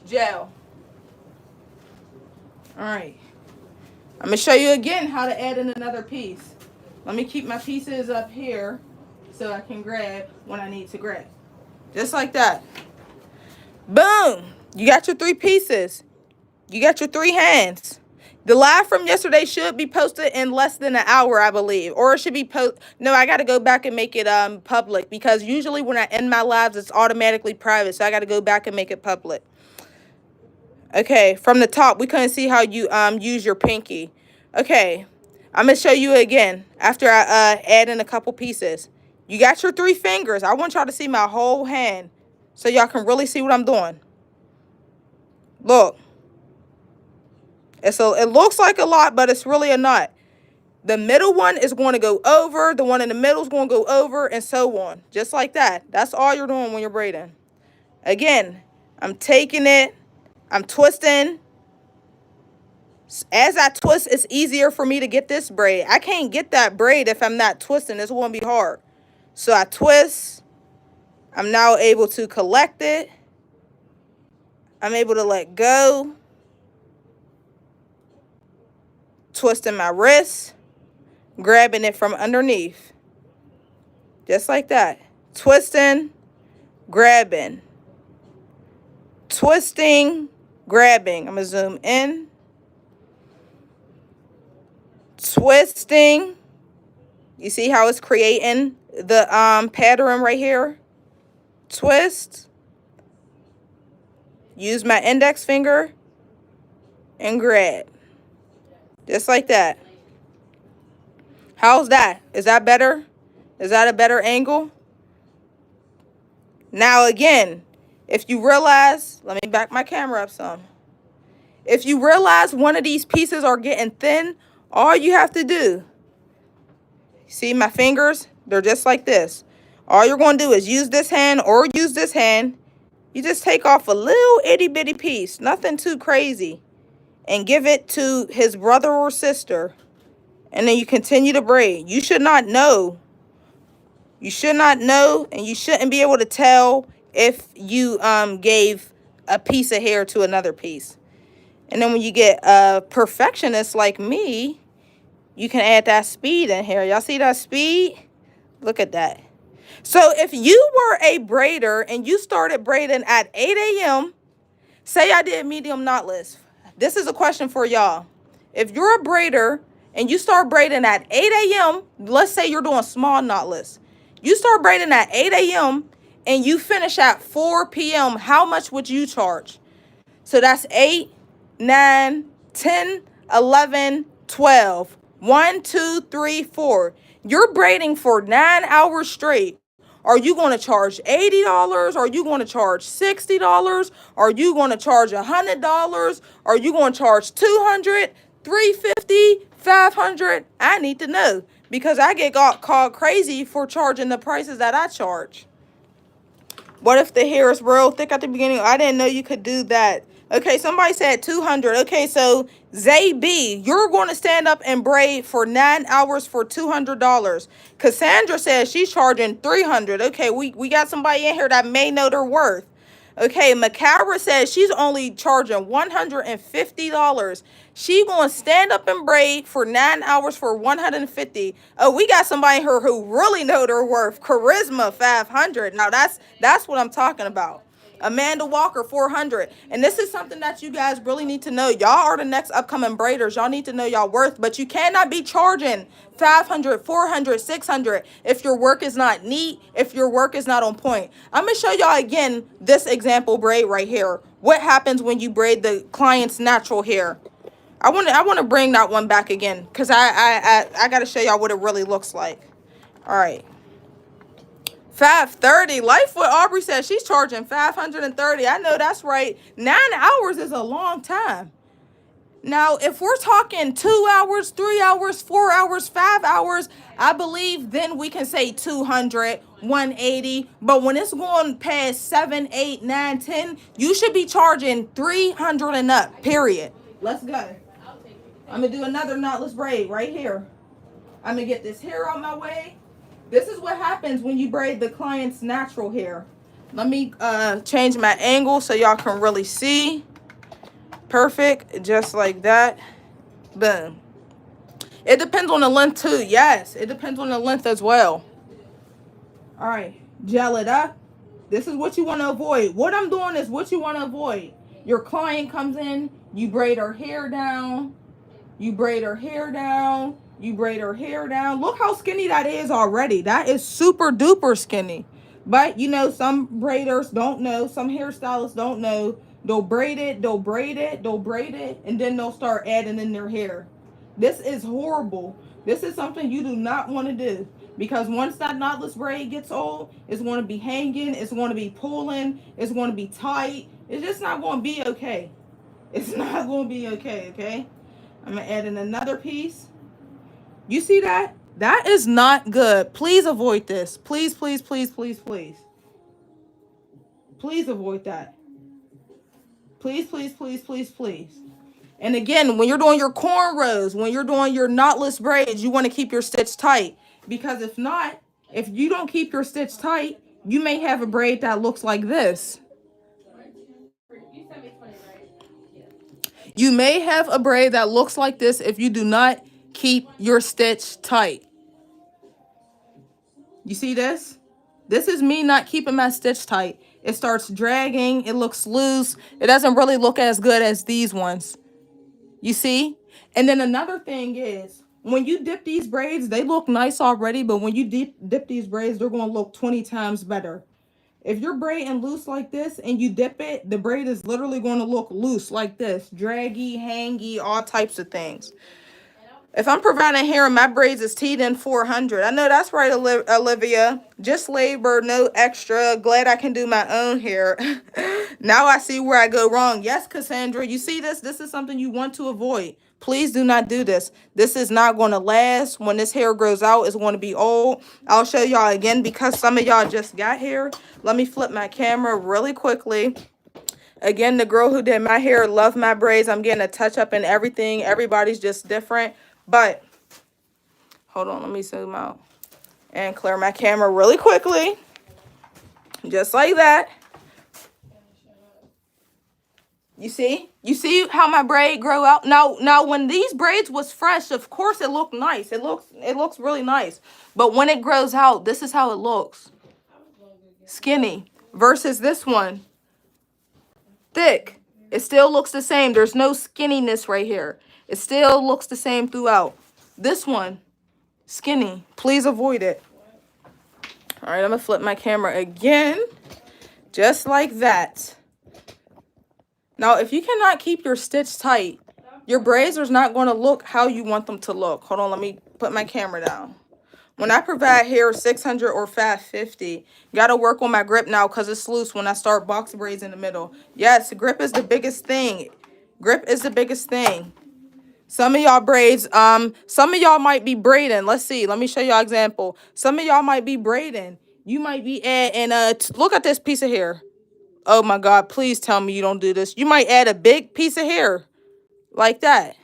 gel. All right. I'm going to show you again how to add in another piece. Let me keep my pieces up here so I can grab when I need to grab. Just like that. Boom. You got your 3 pieces. You got your 3 hands. The live from yesterday should be posted in less than an hour, I believe. Or it should be No, I got to go back and make it public. Because usually when I end my lives, it's automatically private. So I got to go back and make it public. Okay, from the top, we couldn't see how you use your pinky. Okay, I'm going to show you again after I add in a couple pieces. You got your 3 fingers. I want y'all to see my whole hand so y'all can really see what I'm doing. Look. It looks like a lot, but it's really a knot. The middle one is going to go over. The one in the middle is going to go over and so on. Just like that. That's all you're doing when you're braiding. Again, I'm taking it. I'm twisting. As I twist, it's easier for me to get this braid. I can't get that braid if I'm not twisting. It's going to be hard. So I twist. I'm now able to collect it. I'm able to let go. Twisting my wrist. Grabbing it from underneath. Just like that. Twisting. Grabbing. Twisting. Grabbing. I'm going to zoom in. Twisting. You see how it's creating the pattern right here? Twist. Use my index finger and grab. Just like that. How's that? Is that better? Is that a better angle? Now again, if you realize, let me back my camera up some. If you realize one of these pieces are getting thin, all you have to do, see my fingers? They're just like this. All you're going to do is use this hand or use this hand. You just take off a little itty bitty piece, nothing too crazy, and give it to his brother or sister. And then you continue to braid. You should not know. You should not know, and you shouldn't be able to tell if you gave a piece of hair to another piece. And then when you get a perfectionist like me, you can add that speed in here. Y'all see that speed? Look at that. So if you were a braider and you started braiding at 8 a.m., say I did medium knotless. This is a question for y'all. If you're a braider and you start braiding at 8 a.m., let's say you're doing small knotless. You start braiding at 8 a.m. and you finish at 4 p.m., how much would you charge? So that's 8, 9, 10, 11, 12. 1, 2, 3, 4. You're braiding for 9 hours straight. Are you going to charge $80? Are you going to charge $60? Are you going to charge $100? Are you going to charge $200, $350, $500? I need to know, because I get called crazy for charging the prices that I charge. What if the hair is real thick at the beginning? I didn't know you could do that. Okay, somebody said 200. Okay, so Zay B, you're going to stand up and braid for 9 hours for $200. Cassandra says she's charging 300. Okay, we got somebody in here that may know their worth. Okay, Macara says she's only charging $150. She gonna stand up and braid for 9 hours for $150. Oh, we got somebody here who really know their worth. Charisma 500. Now that's what I'm talking about. Amanda Walker 400. And this is something that you guys really need to know. Y'all are the next upcoming braiders. Y'all need to know y'all worth, but you cannot be charging 500, 400, 600 if your work is not neat, if your work is not on point. I'm gonna show y'all again this example braid right here. What happens when you braid the client's natural hair? I want to bring that one back again, because I got to show y'all what it really looks like. All right. 530. Life with Aubrey says she's charging 530. I know that's right. 9 hours is a long time. Now, if we're talking 2 hours, 3 hours, 4 hours, 5 hours, I believe then we can say 200, 180. But when it's going past 7, 8, 9, 10, you should be charging 300 and up, period. Let's go. I'm going to do another knotless braid right here. I'm going to get this hair out my way. This is what happens when you braid the client's natural hair. Let me change my angle so y'all can really see. Perfect, just like that. Boom. It depends on the length too. Yes, it depends on the length as well. All right, gel it up. This is what you want to avoid. What I'm doing is what you want to avoid. Your client comes in, you braid her hair down. You braid her hair down. You braid her hair down. Look how skinny that is already. That is super duper skinny. But, you know, some braiders don't know. Some hairstylists don't know. They'll braid it. They'll braid it. They'll braid it. And then they'll start adding in their hair. This is horrible. This is something you do not want to do. Because once that knotless braid gets old, it's going to be hanging. It's going to be pulling. It's going to be tight. It's just not going to be okay. It's not going to be okay, okay? I'm going to add in another piece. You see that? That is not good. Please avoid this. Please, please, please, please, please. Please avoid that. Please, please, please, please, please. And again, when you're doing your cornrows, when you're doing your knotless braids, you want to keep your stitch tight. Because if not, if you don't keep your stitch tight, you may have a braid that looks like this. You may have a braid that looks like this if you do not keep your stitch tight. You see this? This is me not keeping my stitch tight. It starts dragging. It looks loose. It doesn't really look as good as these ones. You see? And then another thing is, when you dip these braids, they look nice already, but when you dip these braids, they're going to look 20 times better. If you're braiding loose like this and you dip it, the braid is literally going to look loose like this. Draggy, hangy, all types of things. If I'm providing hair and my braids is teed in 400. I know that's right, Olivia. Just labor, no extra. Glad I can do my own hair. Now I see where I go wrong. Yes, Cassandra, you see this? This is something you want to avoid. Please do not do this. This is not going to last. When this hair grows out, it's going to be old. I'll show y'all again because some of y'all just got here. Let me flip my camera really quickly. Again, the girl who did my hair loved my braids. I'm getting a touch up and everything. Everybody's just different. But hold on, let me zoom out and clear my camera really quickly. Just like that. You see? You see how my braid grow out? Now when these braids was fresh, of course it looked nice. It looks really nice. But when it grows out, this is how it looks. Skinny. Versus this one. Thick. It still looks the same. There's no skinniness right here. It still looks the same throughout. This one, skinny. Please avoid it. All right, I'm going to flip my camera again. Just like that. Now, if you cannot keep your stitch tight, your braids are not going to look how you want them to look. Hold on, let me put my camera down. When I provide hair 600 or 550, got to work on my grip now because it's loose when I start box braids in the middle. Yes, grip is the biggest thing. Grip is the biggest thing. Some of y'all braids, some of y'all might be braiding. Let's see. Let me show y'all example. Some of y'all might be braiding. You might be adding, look at this piece of hair. Oh my God, please tell me you don't do this. You might add a big piece of hair like that.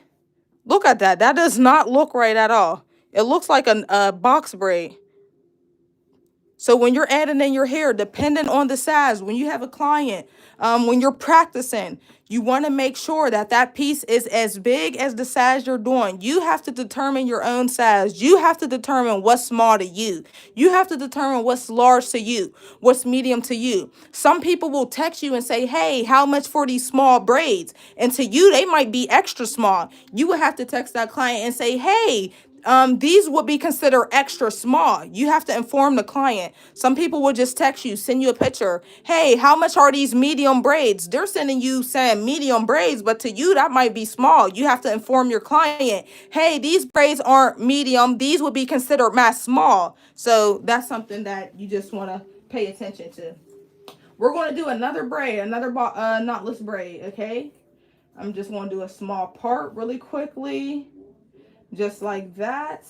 Look at that. That does not look right at all. It looks like a box braid. So when you're adding in your hair, depending on the size, when you have a client, when you're practicing, you want to make sure that that piece is as big as the size you're doing. You have to determine your own size. You have to determine what's small to you. You have to determine what's large to you, what's medium to you. Some people will text you and say, hey, how much for these small braids? And to you, they might be extra small. You would have to text that client and say, hey, these would be considered extra small. You have to inform the client. Some people will just text you, send you a picture. Hey, how much are these medium braids? They're sending you saying medium braids, but to you, that might be small. You have to inform your client. Hey, these braids aren't medium. These would be considered mass small. So that's something that you just want to pay attention to. We're going to do another braid, another knotless braid, okay? I'm just going to do a small part really quickly. Just like that.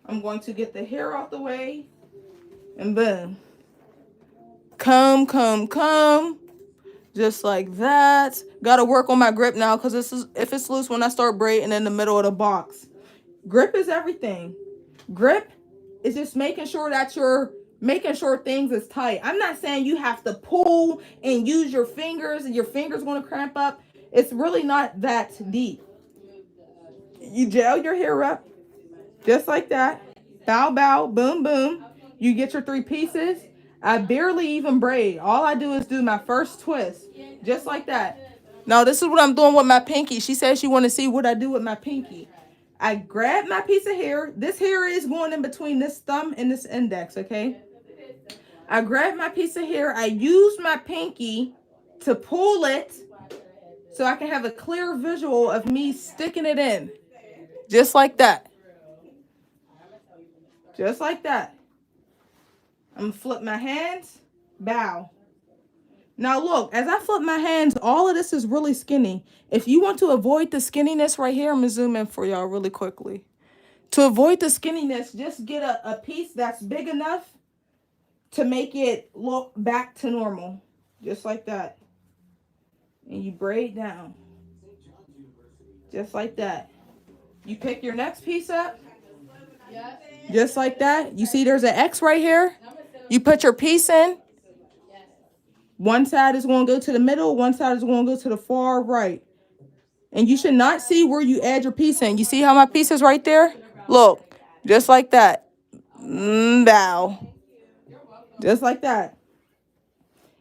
I'm going to get the hair out the way. And boom. Comb, comb, comb. Just like that. Got to work on my grip now because if it's loose when I start braiding in the middle of the box. Grip is everything. Grip is just making sure that you're making sure things is tight. I'm not saying you have to pull and use your fingers and your fingers going to cramp up. It's really not that deep. You gel your hair up just like that. Bow, bow, boom, boom. You get your 3 pieces. I barely even braid. All I do is do my first twist, just like that. Now, this is what I'm doing with my pinky. She said she want to see what I do with my pinky. I grab my piece of hair. This hair is going in between this thumb and this index, okay? I grab my piece of hair. I use my pinky to pull it so I can have a clear visual of me sticking it in. Just like that. Just like that. I'm going to flip my hands. Bow. Now look, as I flip my hands, all of this is really skinny. If you want to avoid the skinniness right here, I'm going to zoom in for y'all really quickly. To avoid the skinniness, just get a piece that's big enough to make it look back to normal. Just like that. And you braid down. Just like that. You pick your next piece up. Just like that. You see there's an X right here. You put your piece in. One side is going to go to the middle. One side is going to go to the far right. And you should not see where you add your piece in. You see how my piece is right there? Look, just like that. Bow. Just like that.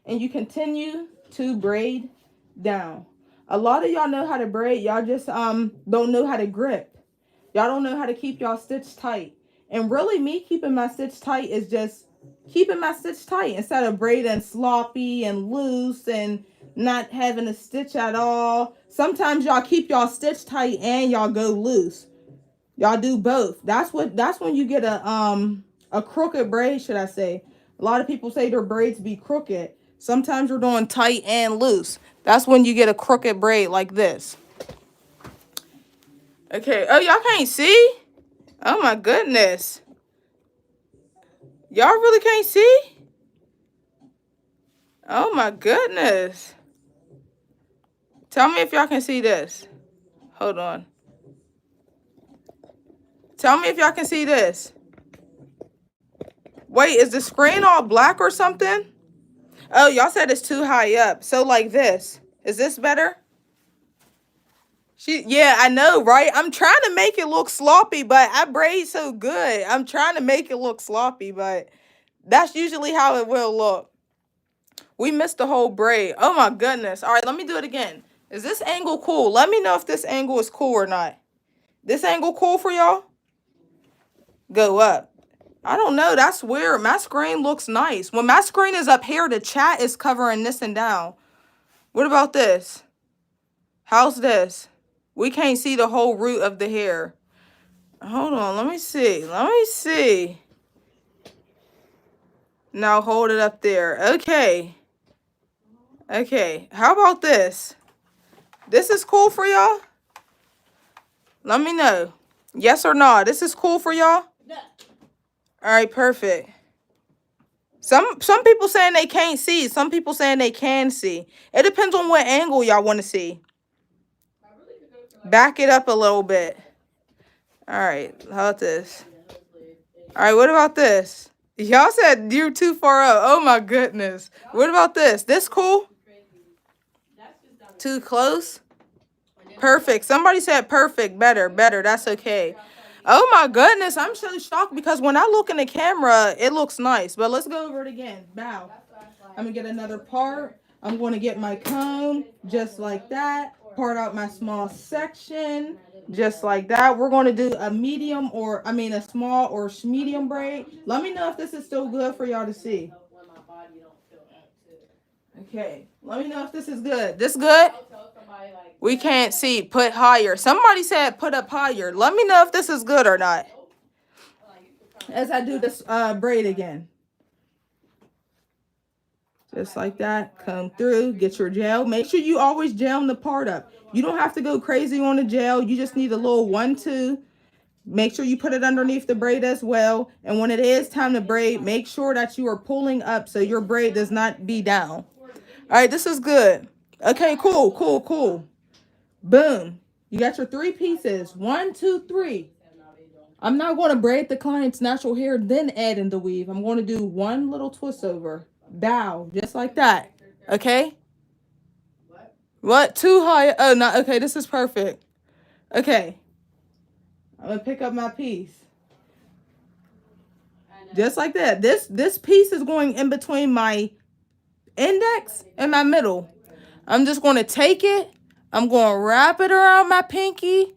And you continue to braid down. A lot of y'all know how to braid. Y'all just don't know how to grip. Y'all don't know how to keep y'all stitch tight. And really, me keeping my stitch tight is just keeping my stitch tight instead of braiding sloppy and loose and not having a stitch at all. Sometimes y'all keep y'all stitch tight and y'all go loose. Y'all do both. That's when you get a crooked braid, should I say. A lot of people say their braids be crooked. Sometimes you're doing tight and loose. That's when you get a crooked braid like this. Okay. Oh, y'all can't see? Oh my goodness. Y'all really can't see? Oh my goodness. Tell me if y'all can see this. Hold on. Tell me if y'all can see this. Wait, is the screen all black or something? Oh, y'all said it's too high up. So like this. Is this better? Yeah, I know, right? I'm trying to make it look sloppy, but I braid so good. I'm trying to make it look sloppy, but that's usually how it will look. We missed the whole braid. Oh my goodness. All right, let me do it again. Is this angle cool? Let me know if this angle is cool or not. This angle cool for y'all? Go up. I don't know. That's weird. My screen looks nice. When my screen is up here, the chat is covering this and down. What about this? How's this? We can't see the whole root of the hair. Hold on. Let me see. Let me see. Now hold it up there. Okay. Okay. How about this? This is cool for y'all? Let me know. Yes or no? This is cool for y'all? Yeah. All right, perfect. Some people saying they can't see. Some people saying they can see. It depends on what angle y'all want to see. Back it up a little bit. All right, how about this? All right, what about this? Y'all said you're too far up. Oh my goodness. What about this? This cool? Too close? Perfect. Somebody said perfect. Better. That's okay. Oh my goodness. I'm so shocked because when I look in the camera, it looks nice. But let's go over it again. Bow. I'm going to get another part. I'm going to get my comb just like that. Part out my small section just like that. We're going to do a medium a small or medium braid. Let me know if this is still good for y'all to see. Okay. Let me know if this is good. This good? We can't see. Put higher. Somebody said put up higher. Let me know if this is good or not. As I do this braid again. Just like that. Come through. Get your gel. Make sure you always gel the part up. You don't have to go crazy on the gel. You just need a little 1-2. Make sure you put it underneath the braid as well. And when it is time to braid, make sure that you are pulling up so your braid does not be down. All right, this is good. Okay, cool. Boom. You got your 3 pieces. 1, 2, 3. I'm not going to braid the client's natural hair, then add in the weave. I'm going to do one little twist over. Bow. Just like that. Okay? What? Too high? Oh, no. Okay, this is perfect. Okay. I'm going to pick up my piece. Just like that. This piece is going in between my index and my middle. I'm just going to take it. I'm going to wrap it around my pinky.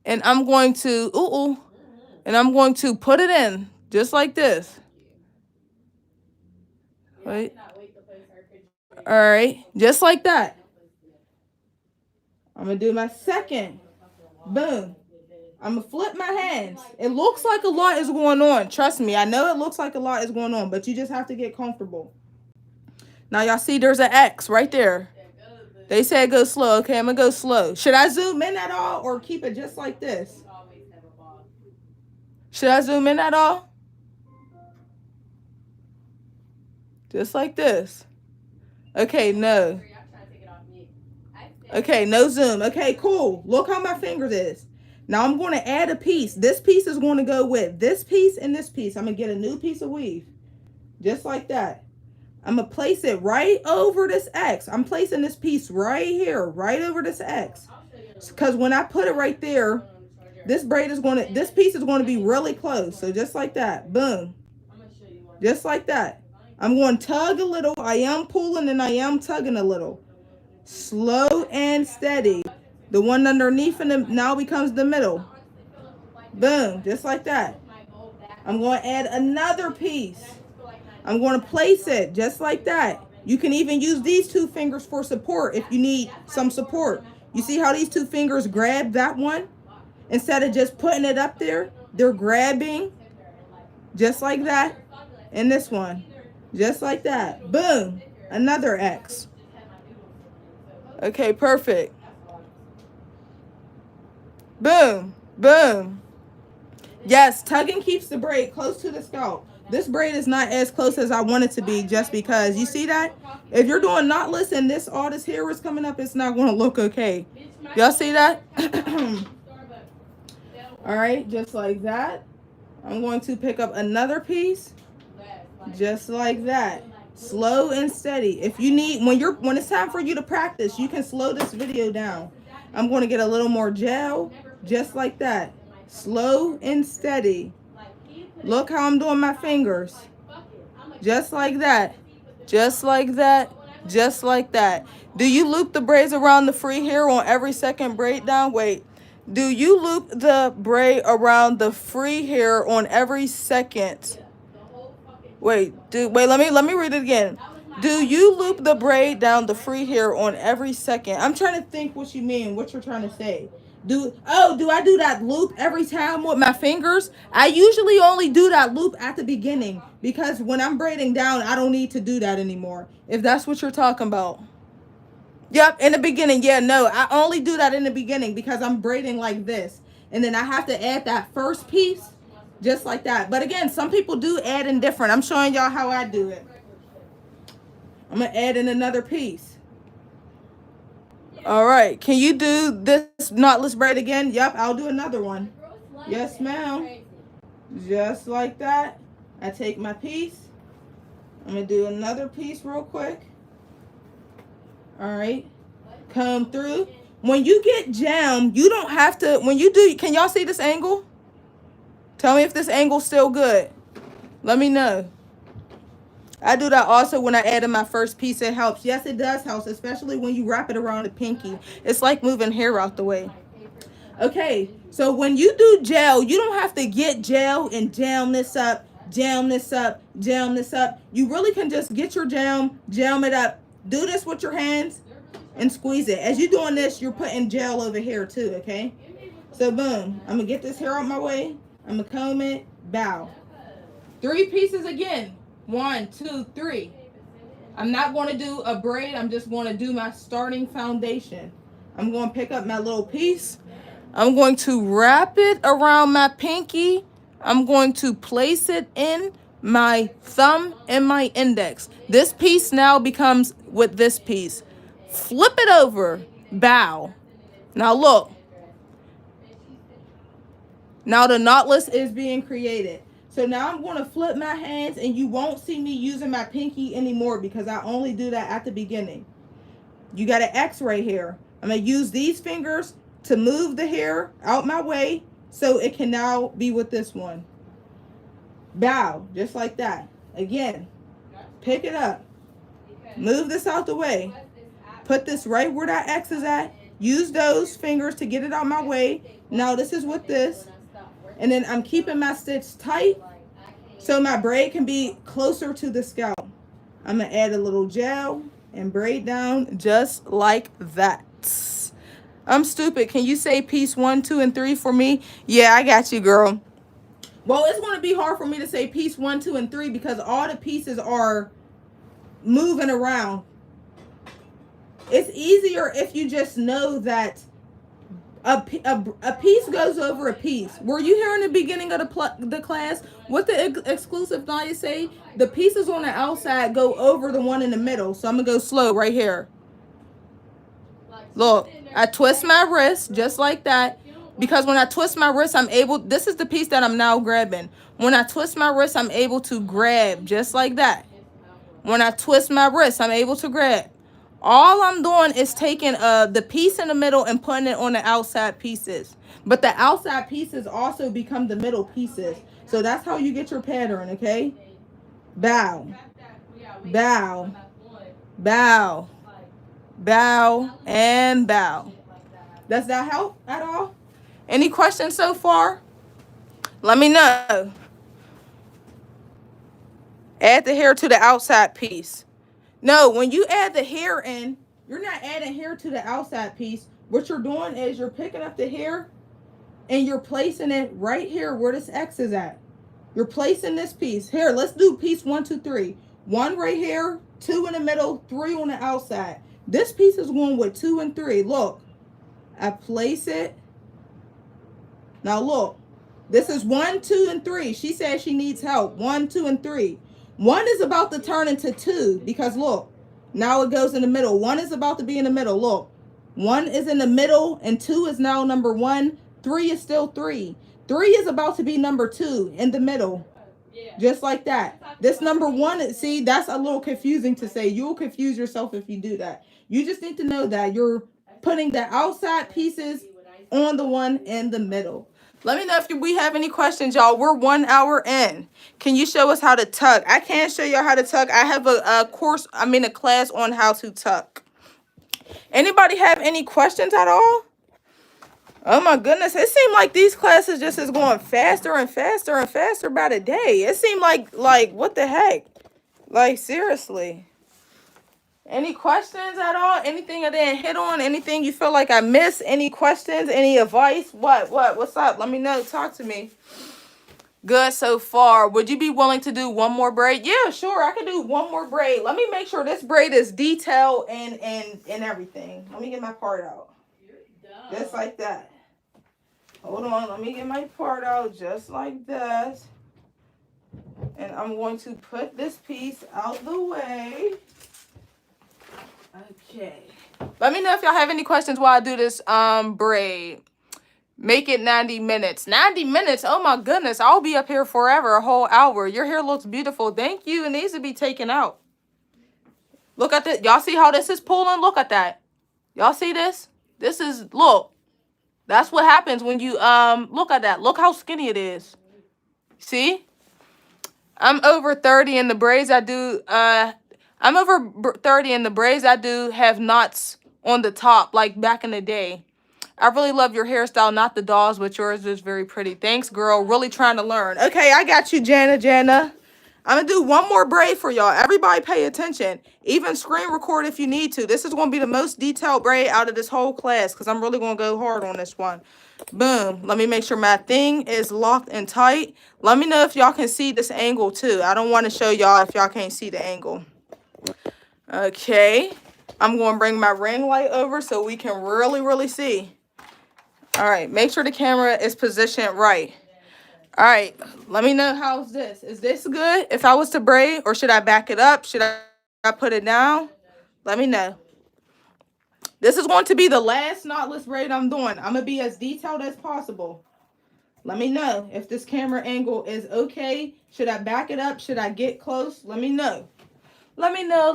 And I'm going to, and I'm going to put it in just like this. Wait. All right. Just like that. I'm going to do my second. Boom. I'm going to flip my hands. It looks like a lot is going on. Trust me. I know it looks like a lot is going on, but you just have to get comfortable. Now, y'all see there's an X right there. They said go slow. Okay, I'm going to go slow. Should I zoom in at all or keep it just like this? Should I zoom in at all? Just like this. Okay, no. Okay, no zoom. Okay, cool. Look how my fingers is. Now I'm going to add a piece. This piece is going to go with this piece and this piece. I'm going to get a new piece of weave. Just like that. I'm going to place it right over this X. I'm placing this piece right here, right over this X. Because when I put it right there, this piece is going to be really close. So just like that. Boom. Just like that. I'm going to tug a little. I am pulling and I am tugging a little. Slow and steady. The one underneath and now becomes the middle. Boom, just like that. I'm going to add another piece. I'm going to place it just like that. You can even use these two fingers for support if you need some support. You see how these two fingers grab that one? Instead of just putting it up there, they're grabbing just like that. And this one, just like that. Boom, another X. Okay, perfect. Boom, boom. Yes, tugging keeps the braid close to the scalp. This braid is not as close as I want it to be just because. You see that? If you're doing knotless and all this hair is coming up, it's not going to look okay. Y'all see that? All right, just like that. I'm going to pick up another piece. Just like that. Slow and steady. If you need, when it's time for you to practice, you can slow this video down. I'm going to get a little more gel. Just like that. Slow and steady. Look how I'm doing my fingers. Just like that. Just like that. Just like that. Do you loop the braids around the free hair on every second braid down? Wait. Do you loop the braid around the free hair on every second? Wait, let me read it again. Do you loop the braid down the free hair on every second? I'm trying to think what you mean, what you're trying to say. Do I do that loop every time with my fingers? I usually only do that loop at the beginning because when I'm braiding down, I don't need to do that anymore. If that's what you're talking about. Yep, in the beginning. Yeah, no, I only do that in the beginning because I'm braiding like this. And then I have to add that first piece just like that. But again, some people do add in different. I'm showing y'all how I do it. I'm going to add in another piece. All right. Can you do this knotless braid again? Yep, I'll do another one. Yes, ma'am. Just like that. I take my piece. I'm going to do another piece real quick. All right. Come through. When you get jam, you don't have to, when you do, can y'all see this angle? Tell me if this angle's still good. Let me know. I do that also when I add in my first piece. It helps. Yes, it does help, especially when you wrap it around the pinky. It's like moving hair out the way. Okay, so when you do gel, you don't have to get gel and jam this up, jam this up, jam this up. You really can just get your jam it up. Do this with your hands and squeeze it. As you're doing this, you're putting gel over here too, okay? So boom, I'm going to get this hair out my way. I'm going to comb it, bow. 3 pieces again. 1, 2, 3. I'm not going to do a braid. I'm just going to do my starting foundation. I'm going to pick up my little piece. I'm going to wrap it around my pinky. I'm going to place it in my thumb and my index. This piece now becomes with this piece. Flip it over. Bow. Now look. Now the knotless is being created. So now I'm going to flip my hands and you won't see me using my pinky anymore because I only do that at the beginning. You got an X right here. I'm going to use these fingers to move the hair out my way so it can now be with this one. Bow, just like that. Again, pick it up. Move this out the way. Put this right where that X is at. Use those fingers to get it out my way. Now this is with this. And then I'm keeping my stitch tight so my braid can be closer to the scalp. I'm going to add a little gel and braid down just like that. I'm stupid. Can you say piece 1, 2, and 3 for me? Yeah, I got you, girl. Well, it's going to be hard for me to say piece 1, 2, and 3 because all the pieces are moving around. It's easier if you just know that a piece goes over a piece. Were you here in the beginning of the class? What the exclusive Aniya say? The pieces on the outside go over the one in the middle. So I'm going to go slow right here. Look, I twist my wrist just like that. Because when I twist my wrist, I'm able, this is the piece that I'm now grabbing. When I twist my wrist, I'm able to grab just like that. When I twist my wrist, I'm able to grab. All I'm doing is taking the piece in the middle and putting it on the outside pieces. But the outside pieces also become the middle pieces. So that's how you get your pattern, okay? Bow. Bow. Bow. Bow. And bow. Does that help at all? Any questions so far? Let me know. Add the hair to the outside piece. No, when you add the hair in, you're not adding hair to the outside piece. What you're doing is you're picking up the hair and you're placing it right here where this X is at. You're placing this piece. Here, let's do piece 1, 2, 3. 1 right here, 2 in the middle, 3 on the outside. This piece is going with 2 and 3. Look, I place it. Now look, this is 1, 2, and 3. She says she needs help. 1, 2, and 3. 1 is about to turn into 2 because look, now it goes in the middle. 1 is about to be in the middle. Look, 1 is in the middle and 2 is now number 1. 3 is still 3. 3 is about to be number 2 in the middle. Just like that. This number 1, see, that's a little confusing to say. You'll confuse yourself if you do that. You just need to know that you're putting the outside pieces on the one in the middle. Let me know if we have any questions, y'all. We're 1 hour in. Can you show us how to tuck? I can't show y'all how to tuck. I have a class on how to tuck. Anybody have any questions at all? Oh my goodness, it seemed like these classes just is going faster and faster and faster by the day. It seemed like what the heck? Like seriously. Any questions at all? Anything I didn't hit on? Anything you feel like I missed? Any questions? Any advice? What's up? Let me know. Talk to me. Good so far. Would you be willing to do one more braid? Yeah, sure. I can do one more braid. Let me make sure this braid is detailed and everything. Let me get my part out. Just like that. Hold on. Let me get my part out just like this. And I'm going to put this piece out the way. Okay. Let me know if y'all have any questions while I do this braid. Make it 90 minutes. 90 minutes? Oh my goodness. I'll be up here forever, a whole hour. Your hair looks beautiful. Thank you. It needs to be taken out. Look at this. Y'all see how this is pulling? Look at that. Y'all see this? This is, look. That's what happens when you, look at that. Look how skinny it is. See? I'm over 30 in the braids I do, I'm over 30 in the braids I do have knots on the top, like back in the day. I really love your hairstyle, not the dolls, but yours is very pretty. Thanks, girl. Really trying to learn. Okay, I got you, Jana. I'm going to do one more braid for y'all. Everybody pay attention. Even screen record if you need to. This is going to be the most detailed braid out of this whole class because I'm really going to go hard on this one. Boom. Let me make sure my thing is locked and tight. Let me know if y'all can see this angle too. I don't want to show y'all if y'all can't see the angle. Okay. I'm going to bring my ring light over so we can really see. All right. Make sure the camera is positioned right. All right. Let me know how's this. Is this good if I was to braid, or should I back it up? Should I put it down? Let me know. This is going to be the last knotless braid I'm doing. I'm going to be as detailed as possible. Let me know if this camera angle is okay. Should I back it up? Should I get close? Let me know. Let me know.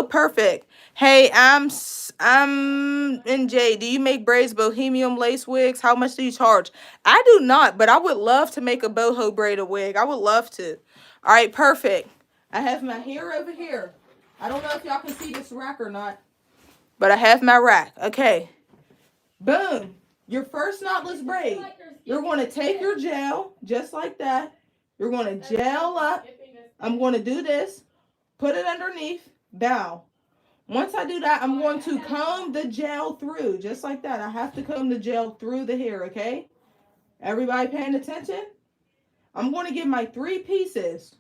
Perfect. Hey, I'm NJ. Do you make braids, bohemian lace wigs? How much do you charge? I do not, but I would love to make a boho braid a wig. I would love to. All right, perfect. I have my hair over here. I don't know if y'all can see this rack or not, but I have my rack. Okay. Boom. Your first knotless braid. You're going to take your gel just like that. You're going to gel up. I'm going to do this, put it underneath, bow. Once I do that, I'm going to comb the gel through, just like that. I have to comb the gel through the hair, okay? Everybody paying attention? I'm going to get my 3 pieces.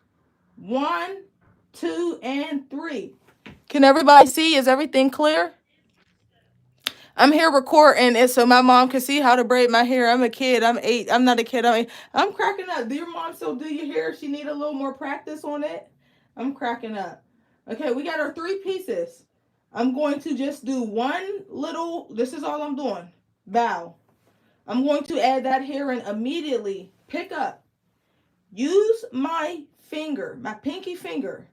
1, 2, and 3. Can everybody see? Is everything clear? I'm here recording it so my mom can see how to braid my hair. I'm a kid. I'm 8. I'm not a kid. I'm cracking up. Do your mom still do your hair? She need a little more practice on it. I'm cracking up. Okay, we got our 3 pieces. I'm going to just do one little, this is all I'm doing. Bow. I'm going to add that hair in immediately. Pick up. Use my finger, my pinky finger.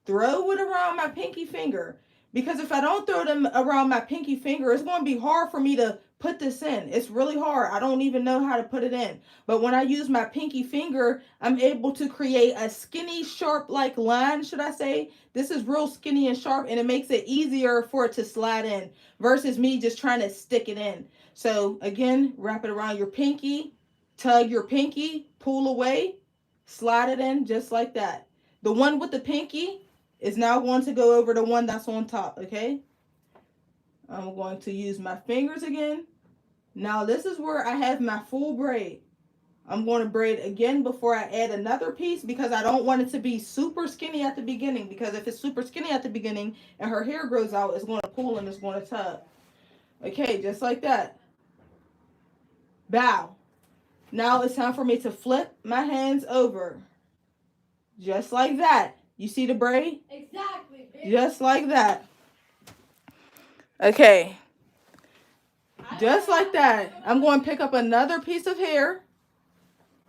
Throw it around my pinky finger. Because if I don't throw them around my pinky finger, it's going to be hard for me to put this in. It's really hard. I don't even know how to put it in. But when I use my pinky finger, I'm able to create a skinny, sharp-like line, should I say. This is real skinny and sharp, and it makes it easier for it to slide in versus me just trying to stick it in. So, again, wrap it around your pinky. tug your pinky, pull away, slide it in just like that. The one with the pinky is now going to go over the one that's on top, okay? I'm going to use my fingers again. Now this is where I have my full braid. I'm going to braid again before I add another piece because I don't want it to be super skinny at the beginning, because if it's super skinny at the beginning and her hair grows out, it's going to pull and it's going to tug. Okay, just like that. Bow. Now it's time for me to flip my hands over. Just like that. You see the braid? Exactly. Baby. Just like that. Okay. Just like that. I'm going to pick up another piece of hair.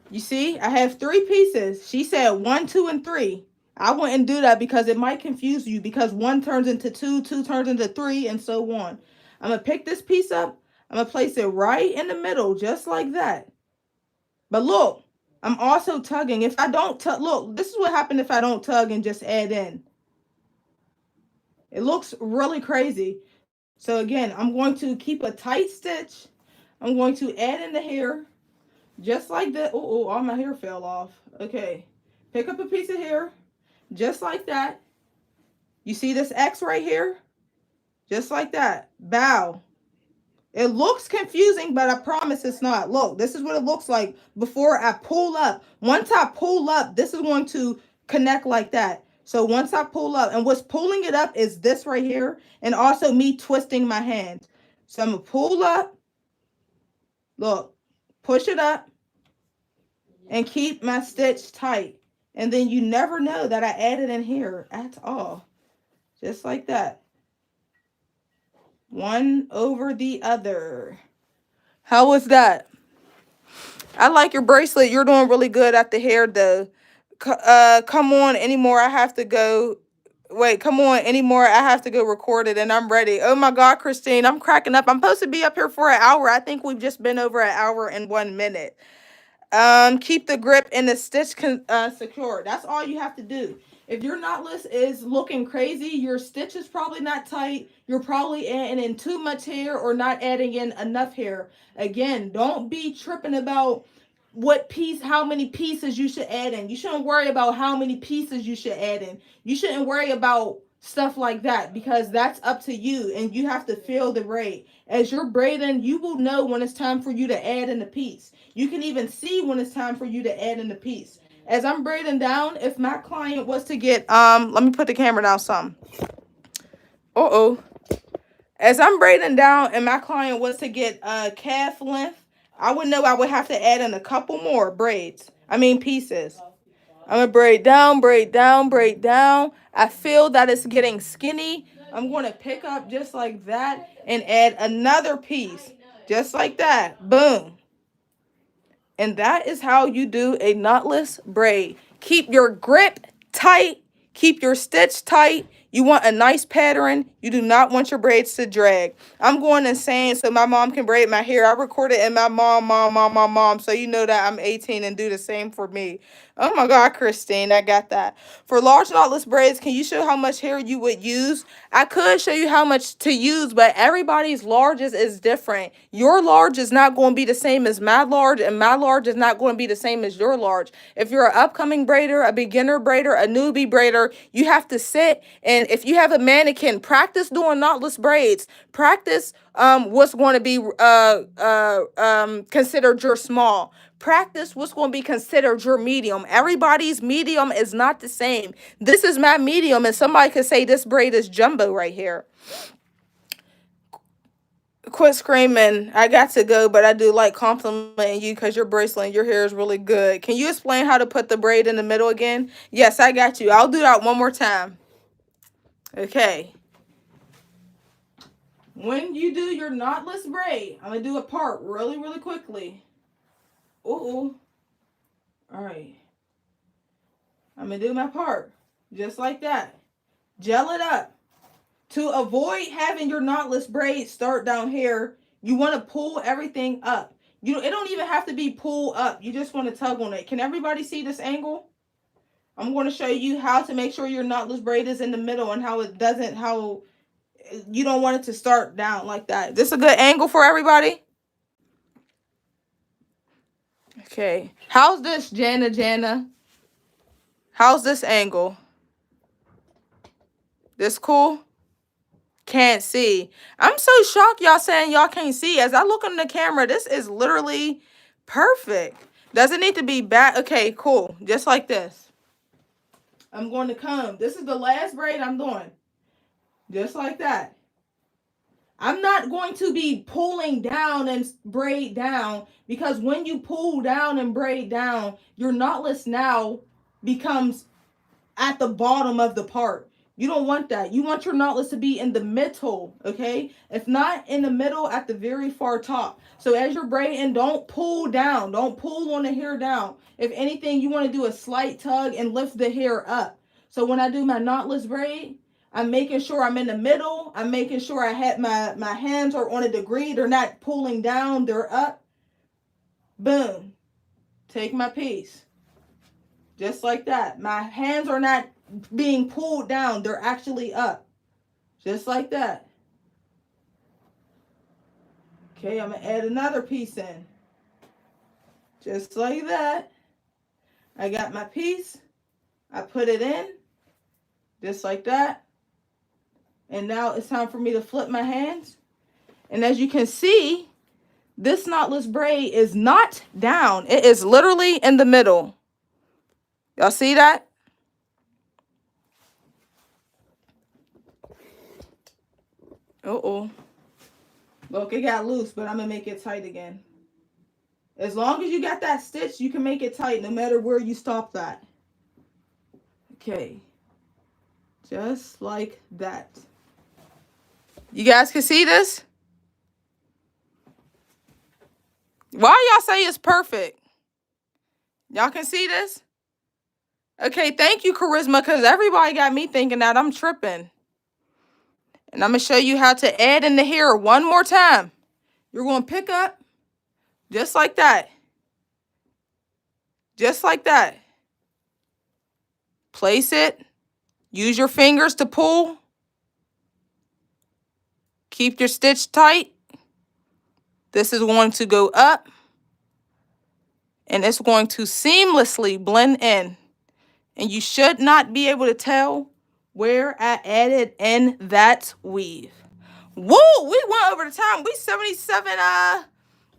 You see, I have 3 pieces. She said 1, 2, and 3. I wouldn't do that because it might confuse you, because 1 turns into 2, 2 turns into 3, and so on. I'm going to pick this piece up. I'm going to place it right in the middle, just like that. But look, I'm also tugging. If I don't tug, look, this is what happened if I don't tug and just add in. It looks really crazy. So again, I'm going to keep a tight stitch. I'm going to add in the hair. Just like that. Oh, all my hair fell off. Okay. Pick up a piece of hair. Just like that. You see this X right here? Just like that. Bow. It looks confusing, but I promise it's not. Look, this is what it looks like before I pull up. Once I pull up, this is going to connect like that. So once I pull up, and what's pulling it up is this right here, and also me twisting my hand. So I'm going to pull up. Look, push it up. And keep my stitch tight. And then you never know that I added in here at all. Just like that. One over the other. How was that? I like your bracelet. You're doing really good at the hair though. Come on anymore. I have to go. Wait, come on anymore. I have to go record it and I'm ready. Oh my God, Christine, I'm cracking up. I'm supposed to be up here for an hour. I think we've just been over an hour and 1 minute. Keep the grip and the stitch secure. That's all you have to do. If your knotless is looking crazy, your stitch is probably not tight, you're probably adding in too much hair or not adding in enough hair. Again, don't be tripping about how many pieces you should add in. You shouldn't worry about how many pieces you should add in. You shouldn't worry about stuff like that, because that's up to you and you have to feel the braid. As you're braiding, you will know when it's time for you to add in a piece. You can even see when it's time for you to add in a piece. As I'm braiding down, if my client was to get, let me put the camera down some. As I'm braiding down and my client was to get calf length, I would know I would have to add in a couple more pieces. I'm going to braid down, braid down, braid down. I feel that it's getting skinny. I'm going to pick up just like that and add another piece. Just like that. Boom. And that is how you do a knotless braid. Keep your grip tight. Keep your stitch tight. You want a nice pattern. You do not want your braids to drag. I'm going insane so my mom can braid my hair. I recorded in my mom. So you know that I'm 18 and do the same for me. Oh my God, Christine, I got that. For large knotless braids, can you show how much hair you would use? I could show you how much to use, but everybody's larges is different. Your large is not going to be the same as my large, and my large is not going to be the same as your large. If you're an upcoming braider, a beginner braider, a newbie braider, you have to sit, and if you have a mannequin, practice doing knotless braids. Practice what's going to be considered your small. Practice what's going to be considered your medium. Everybody's medium is not the same. This is my medium, and somebody could say this braid is jumbo right here. Quit screaming. I got to go, but I do like complimenting you because your bracelet and your hair is really good. Can you explain how to put the braid in the middle again? Yes, I got you. I'll do that one more time. Okay. When you do your knotless braid, I'm going to do a part really, really quickly. All right. I'm going to do my part just like that. Gel it up. To avoid having your knotless braid start down here, you want to pull everything up. It don't even have to be pulled up. You just want to tug on it. Can everybody see this angle? I'm going to show you how to make sure your knotless braid is in the middle and how you don't want it to start down like that. This a good angle for everybody? Okay. How's this, Jana? How's this angle? This cool? Can't see. I'm so shocked y'all saying y'all can't see. As I look on the camera, this is literally perfect. Doesn't need to be back. Okay, cool. Just like this. I'm going to comb. This is the last braid I'm doing. Just like that. I'm not going to be pulling down and braid down, because when you pull down and braid down, your knotless now becomes at the bottom of the part. You don't want that. You want your knotless to be in the middle, okay? If not in the middle, at the very far top. So as you're braiding, don't pull down. Don't pull on the hair down. If anything, you want to do a slight tug and lift the hair up. So when I do my knotless braid, I'm making sure I'm in the middle. I'm making sure I have my hands are on a degree. They're not pulling down. They're up. Boom. Take my piece. Just like that. My hands are not being pulled down. They're actually up. Just like that. Okay, I'm going to add another piece in. Just like that. I got my piece. I put it in. Just like that. And now it's time for me to flip my hands. And as you can see, this knotless braid is not down. It is literally in the middle. Y'all see that? Uh-oh. Look, it got loose, but I'm going to make it tight again. As long as you got that stitch, you can make it tight no matter where you stop that. Okay. Just like that. You guys can see this? Why y'all say it's perfect? Y'all can see this? Okay, thank you, Charisma, because everybody got me thinking that I'm tripping. And I'm going to show you how to add in the hair one more time. You're going to pick up just like that. Just like that. Place it. Use your fingers to pull. Keep your stitch tight. This is going to go up. And it's going to seamlessly blend in. And you should not be able to tell where I added in that weave. Woo! We went over the time. We 77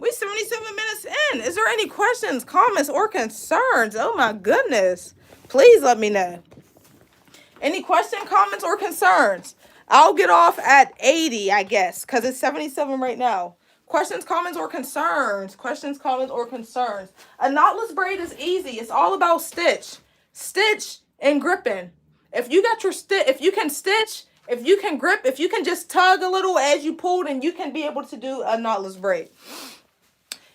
minutes in. Is there any questions, comments, or concerns? Oh my goodness. Please let me know. Any question, comments, or concerns? I'll get off at 80, I guess, because it's 77 right now. Questions, comments, or concerns? Questions, comments, or concerns? A knotless braid is easy. It's all about stitch. Stitch and gripping. If you got your stitch, if you can stitch, if you can grip, if you can just tug a little as you pull, then you can be able to do a knotless braid.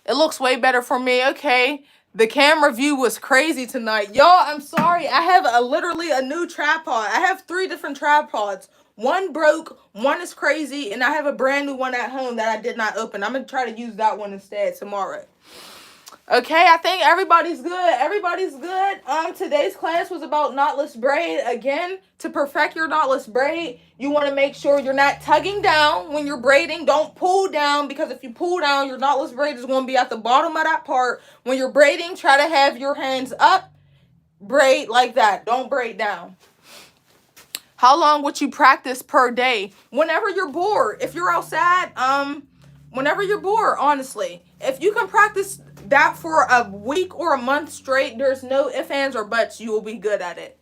It looks way better for me. Okay. The camera view was crazy tonight. Y'all, I'm sorry. I have literally a new tripod. I have 3 different tripods. One broke, one is crazy, and I have a brand new one at home that I did not open. I'm going to try to use that one instead tomorrow. Okay, I think everybody's good. Everybody's good. Today's class was about knotless braid. Again, to perfect your knotless braid, you want to make sure you're not tugging down when you're braiding. Don't pull down, because if you pull down, your knotless braid is going to be at the bottom of that part. When you're braiding, try to have your hands up. Braid like that. Don't braid down. How long would you practice per day? Whenever you're bored. If you're outside, whenever you're bored, honestly. If you can practice that for a week or a month straight, there's no ifs, ands, or buts. You will be good at it.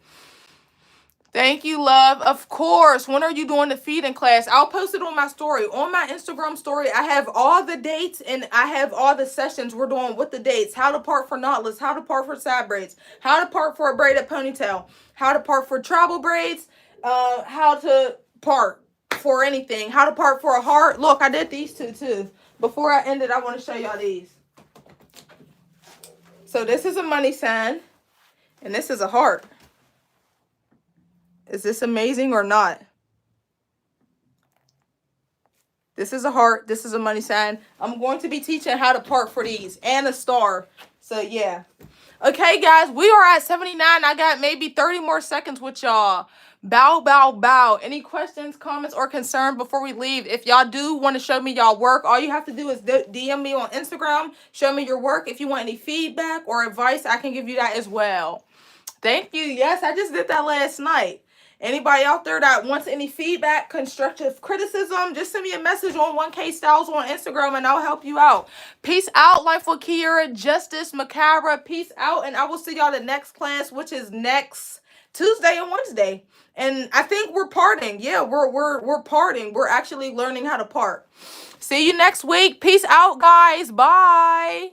Thank you, love. Of course. When are you doing the feeding class? I'll post it on my story. On my Instagram story, I have all the dates and I have all the sessions we're doing with the dates. How to part for knotless, how to part for side braids, how to part for a braided ponytail, how to part for travel braids, how to part for anything, how to part for a heart. Look, I did these two too. Before I end it, I want to show y'all these. So this is a money sign and this is a heart. Is this amazing or not? This is a heart. This is a money sign. I'm going to be teaching how to part for these and a star. So yeah. Okay, guys, we are at 79. I got maybe 30 more seconds with y'all. Bow, bow, bow. Any questions, comments, or concern before we leave? If y'all do want to show me y'all work, all you have to do is DM me on Instagram. Show me your work. If you want any feedback or advice, I can give you that as well. Thank you. Yes, I just did that last night. Anybody out there that wants any feedback, constructive criticism, just send me a message on 1K Styles on Instagram and I'll help you out. Peace out, Life with Kiera, Justice Macabre. Peace out, and I will see y'all the next class, which is next Tuesday and Wednesday. And I think we're parting. Yeah, we're parting. We're actually learning how to part. See you next week. Peace out, guys. Bye.